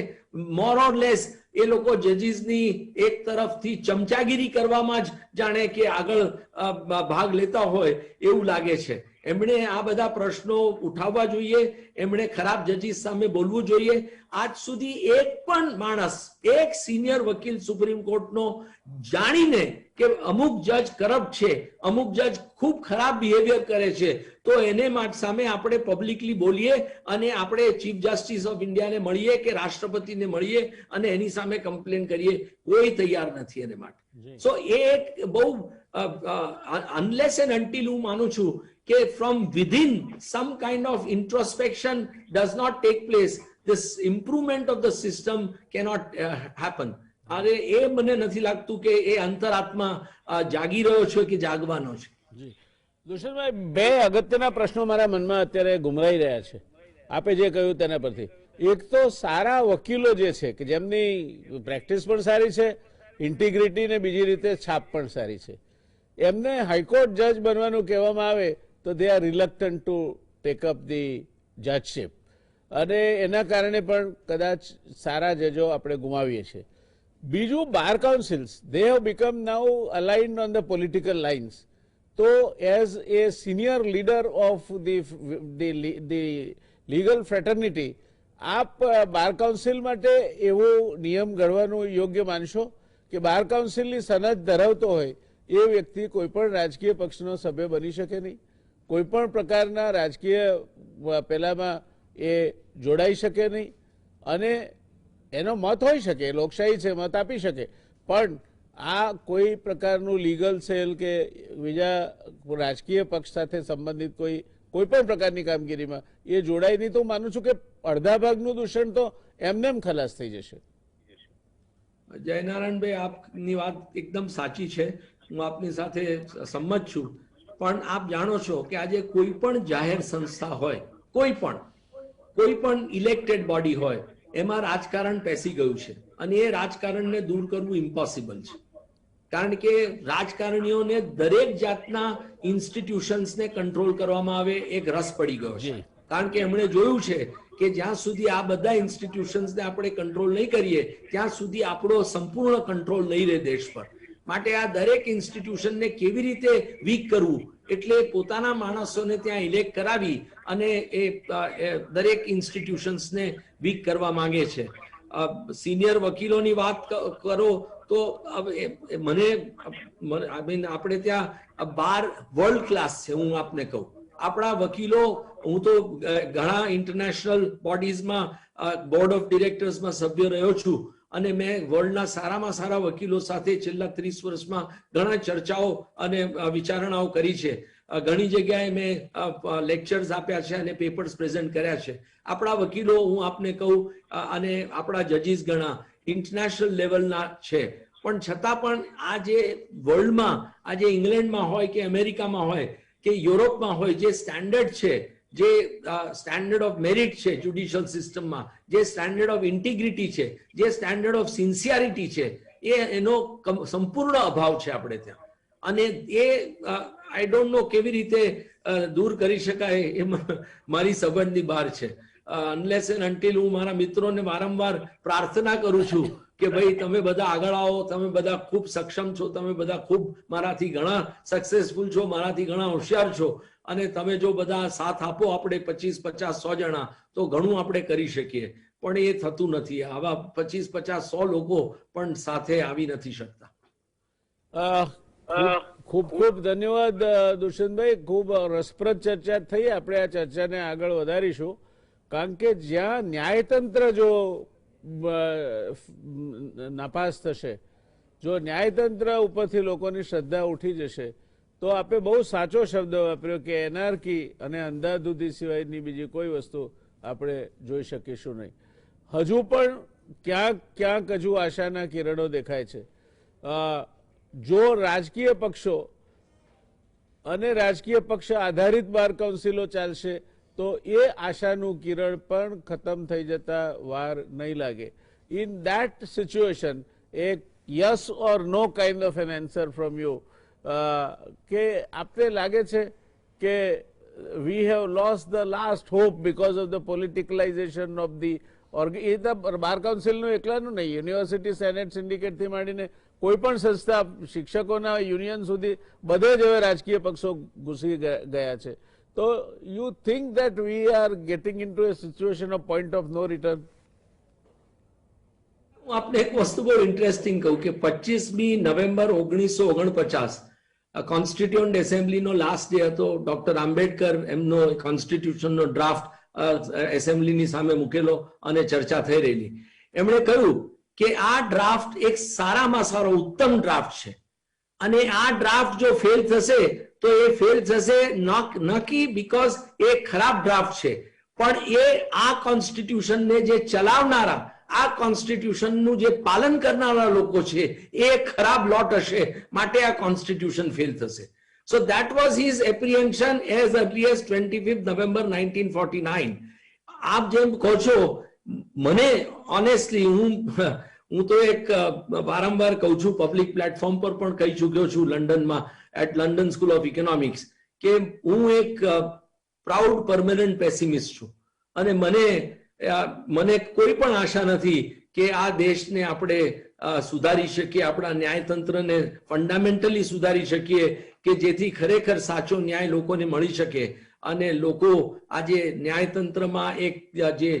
મોર ઓર લેસ એ લોકો જજીસની એક તરફથી ચમચાગીરી કરવામાં જ જાણે કે આગળ ભાગ લેતા હોય એવું લાગે છે. એમણે આ બધા પ્રશ્નો ઉઠાવવા જોઈએ, એમણે ખરાબ જજીસ સામે બોલવું જોઈએ. આજ સુધી એક પણ માણસ, એક સિનિયર વકીલ સુપ્રીમ કોર્ટનો જાણીને કે અમુક જજ કરપ્ટ છે, અમુક જજ ખૂબ ખરાબ બિહેવિયર કરે છે, તો એને સામે આપણે પબ્લિકલી બોલીએ અને આપણે ચીફ જસ્ટિસ ઓફ ઇન્ડિયાને મળીએ કે રાષ્ટ્રપતિને મળીએ અને એની સામે કમ્પ્લેન કરીએ, કોઈ તૈયાર નથી એને માટે. સો એ એક બહુ અનલેસ એન્ડ અન્ટિલ હું માનું છું કે from within some kind of introspection does not take place, this improvement of the system cannot happen. અને એ મને નથી લાગતું કે એ અંતરાત્મા જાગી રહ્યો છે કે જાગવાનો છે. દુષ્યંતભાઈ, બે અગત્યના પ્રશ્નો મારા મનમાં અત્યારે ગુમરાઈ રહ્યા છે આપે જે કહ્યું તેના પરથી. એક તો સારા વકીલો જે છે કે જેમની પ્રેક્ટિસ પણ સારી છે, ઇન્ટિગ્રિટી ને બીજી રીતે છાપ પણ સારી છે, એમને હાઈકોર્ટ જજ બનવાનું કહેવામાં આવે તો they are reluctant to take up the judgeship, અને એના કારણે પણ કદાચ સારા જજો આપણે ગુમાવીએ છીએ. બીજું, bar councils, they have become now aligned on the political lines. તો as a senior leader of the legal fraternity, આપ બાર કાઉન્સિલ માટે એવો નિયમ ઘડવાનું યોગ્ય માનશો કે બાર કાઉન્સિલની સનદ ધરાવતો હોય એ વ્યક્તિ કોઈ પણ રાજકીય પક્ષનો સભ્ય બની શકે નહીં, કોઈ પણ પ્રકારના રાજકીય પેલામાં એ જોડાઈ શકે નહીં, અને એનો મત હોઈ શકે, લોકશાહી છે, મત આપી શકે, પણ આ કોઈ પ્રકારનું લીગલ સેલ કે બીજા રાજકીય પક્ષ સાથે સંબંધિત કોઈ પણ પ્રકારની કામગીરીમાં એ જોડાય નહીં. તો માનું છું કે અડધા ભાગનું દૂષણ તો એમનેમ ખલાસ થઈ જશે. જયનારાયણભાઈ, આપની વાત એકદમ સાચી છે, હું આપની સાથે સંમત છું. પણ આપ જાણો છો કે આજે કોઈ પણ જાહેર સંસ્થા હોય, કોઈ પણ ઇલેક્ટેડ બોડી હોય, એમાં રાજકારણ પેસી ગયું છે, અને એ રાજકારણને દૂર કરવું ઇમ્પોસિબલ છે. કારણ કે રાજકારણીઓને દરેક જાતના ઇન્સ્ટિટ્યુશન્સને કંટ્રોલ કરવામાં આવે એક રસ પડી ગયો છે. કારણ કે એમણે જોયું છે કે જ્યાં સુધી આ બધા ઇન્સ્ટિટ્યુશન્સને આપણે કંટ્રોલ નહીં કરીએ ત્યાં સુધી આપણો સંપૂર્ણ કંટ્રોલ નહીં રહે દેશ પર. માટે આ દરેક ઇન્સ્ટિટ્યુશનને કેવી રીતે વીક કરવું, એટલે પોતાના માણસોને ત્યાં ઇલેક્ટ કરાવી અને એ દરેક ઇન્સ્ટિટ્યુશન્સને વીક કરવા માંગે છે. સિનિયર વકીલોની વાત કરો તો મને આપણે ત્યાં બાર વર્લ્ડ ક્લાસ છે. હું આપને કહું, આપણા વકીલો, હું તો ઘણા ઇન્ટરનેશનલ બોડીઝમાં બોર્ડ ઓફ ડિરેક્ટર્સમાં સભ્ય રહ્યો છું, અને મેં વર્લ્ડના સારામાં સારા વકીલો સાથે છેલ્લા 30 વર્ષમાં ઘણા ચર્ચાઓ અને વિચારણાઓ કરી છે. ઘણી જગ્યાએ મેં લેક્ચર્સ આપ્યા છે અને પેપર્સ પ્રેઝન્ટ કર્યા છે. આપણા વકીલો, હું આપને કહું, અને આપણા જજીસ ઘણા ઇન્ટરનેશનલ લેવલના છે. પણ છતાં પણ આ જે વર્લ્ડમાં, આજે ઇંગ્લેન્ડમાં હોય કે અમેરિકામાં હોય કે યુરોપમાં હોય, જે સ્ટેન્ડર્ડ છે, જે સ્ટેન્ડર્ડ ઓફ મેરિટ છે જ્યુડિશિયલ સિસ્ટમમાં, જે સ્ટેન્ડર્ડ ઓફ ઇન્ટિગ્રિટી છે, જે સ્ટેન્ડર્ડ ઓફ સિન્સિયરિટી છે, એનો સંપૂર્ણ અભાવ છે આપણે ત્યાં. અને એ આઈ ડોન્ટ નો કેવી રીતે દૂર કરી શકાય, એ મારી સંબંધની બહાર છે. અનલેસ એન્ડ અન્ટિલ હું મારા મિત્રોને વારંવાર પ્રાર્થના કરું છું કે ભાઈ તમે બધા આગળ આવો, તમે બધા ખૂબ સક્ષમ છો, તમે બધા ખૂબ મારાથી ઘણા સક્સેસફુલ છો, મારાથી ઘણા હોશિયાર છો, અને તમે જો બધા સાથ આપો, આપણે 25, 50, 100 જણા, તો ઘણું આપણે કરી શકીએ. પણ એ થતું નથી. આવા 25, 50, 100 લોકો પણ સાથે આવી નથી શકતા. ખૂબ ખૂબ ધન્યવાદ દુષ્યંતભાઈ. ખૂબ રસપ્રદ ચર્ચા થઈ. આપણે આ ચર્ચાને આગળ વધારીશું, કારણ કે જ્યાં ન્યાયતંત્ર જો નાપાસ થશે, જો ન્યાયતંત્ર ઉપરથી લોકોની શ્રદ્ધા ઉઠી જશે, તો આપણે બહુ સાચો શબ્દ વાપર્યો કે એનાર્કી અને અંધાધૂંધી સિવાયની બીજી કોઈ વસ્તુ આપણે જોઈ શકીશું નહીં. હજુ પણ ક્યાંક હજુ આશાના કિરણો દેખાય છે. જો રાજકીય પક્ષો અને રાજકીય પક્ષ આધારિત બાર કાઉન્સિલો ચાલશે તો એ આશાનું કિરણ પણ ખતમ થઈ જતા વાર નહીં લાગે. ઇન ધેટ સિચ્યુએશન એક yes or no kind of an answer from you, કે આપને લાગે છે કે we have lost the last hope because of the politicalisation of the એ તો બાર કાઉન્સિલનું એકલાનું નહીં, યુનિવર્સિટી સેનેટ સિન્ડિકેટથી માંડીને કોઈ પણ સંસ્થા, શિક્ષકોના યુનિયન સુધી બધે જ હવે રાજકીય પક્ષો ઘૂસી ગયા છે. તો you think that we are getting into a situation of point of no return? હું આપને એક વસ્તુ બહુ ઇન્ટરેસ્ટિંગ કહું કે 25મી નવેમ્બર 1949 કોન્સ્ટિટ્યુઅન્ટ એસેમ્બલીનો લાસ્ટ ડે હતો. ડોક્ટર આંબેડકર એમનો કોન્સ્ટિટ્યુશનનો ડ્રાફ્ટ એસેમ્બલીની સામે મૂકેલો અને ચર્ચા થઈ રહેલી. એમણે કહ્યું કે આ ડ્રાફ્ટ એક સારામાં સારો ઉત્તમ ડ્રાફ્ટ છે, અને આ ડ્રાફ્ટ જો ફેલ થશે તો એ ફેલ થશે નકી બીકોઝ એ ખરાબ ડ્રાફ્ટ છે, પણ એ આ કોન્સ્ટિટ્યુશનને જે ચલાવનારા, આ કોન્સ્ટિટ્યુશનનું જે પાલન કરનારા લોકો છે એ ખરાબ લોટ હશે, માટે આ કોન્સ્ટિટ્યુશન ફેલ થશે. So that was his apprehension as early as 25th November 1949. આપ જેમ કહો છો, મને ઓનેસ્ટલી હું તો એક વારંવાર કહું છું, પબ્લિક પ્લેટફોર્મ પર પણ કહી ચૂક્યો છું લંડનમાં, at London School of Economics, કે હું એક પ્રાઉડ પરમેનન્ટ પેસિમિસ્ટ છું, અને મને કોઈ પણ આશા નથી કે આ દેશને આપણે સુધારી શકીએ, આપણા ન્યાયતંત્રને ફંડામેન્ટલી સુધારી શકીએ કે જેથી ખરેખર સાચો ન્યાય લોકોને મળી શકે. અને લોકો આજે ન્યાયતંત્રમાં એક જે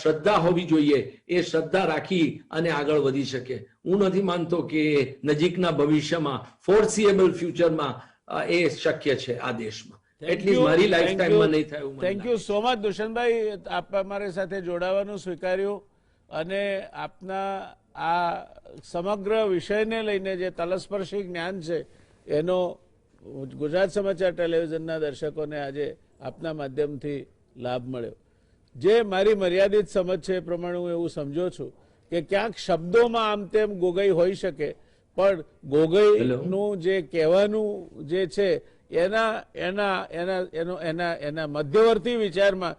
શ્રદ્ધા હોવી જોઈએ એ શ્રદ્ધા રાખી અને આગળ વધી શકે. હું નથી માનતો કે નજીકના ભવિષ્યમાં ફોરસિએબલ ફ્યુચરમાં એ શક્ય છે આ દેશમાં. એટલી મારી લાઈફ ટાઈમમાં નહીં થાય એવું મને thank you so much Dushyantbhai, આપ અમારી સાથે જોડાવાનું સ્વીકાર્યું અને આપના આ સમગ્ર વિષયને લઈને જે તલસ્પર્શી જ્ઞાન છે એનો ગુજરાત સમાચાર ટેલિવિઝનના દર્શકોને આજે આપના માધ્યમથી લાભ મળ્યો. જે મારી મર્યાદિત સમજ છે એ પ્રમાણે હું એવું સમજો છું કે ક્યાંક શબ્દોમાં આમ તેમ ગોગઈ હોઈ શકે, પણ ગોગઈનું જે કહેવાનું જે છે એના મધ્યવર્તી વિચારમાં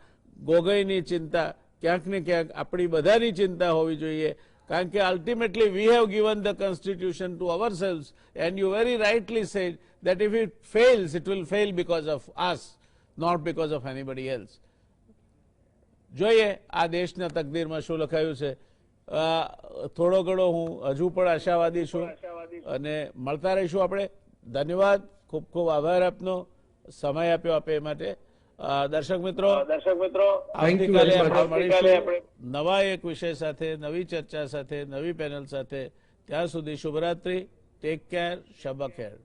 ગોગઈની ચિંતા ક્યાંક ને ક્યાંક આપણી બધાની ચિંતા હોવી જોઈએ. કારણ કે ultimately we have given the constitution to ourselves and you very rightly said that if it fails, it will fail because of us, not because of anybody else. જોઈએ આ દેશના તકદીરમાં શું લખાયું છે. થોડો ઘણો હું હજુ પણ આશાવાદી છું અને મળતા રહીશું આપણે. ધન્યવાદ, ખૂબ ખૂબ આભાર આપનો, સમય આપ્યો આપે એ માટે. દર્શક મિત્રો આવતીકાલે આપણે મળીશું નવા એક વિષય સાથે, નવી ચર્ચા સાથે, નવી પેનલ સાથે. ત્યાં સુધી શુભરાત્રી, ટેક કેર, શબ ખેર.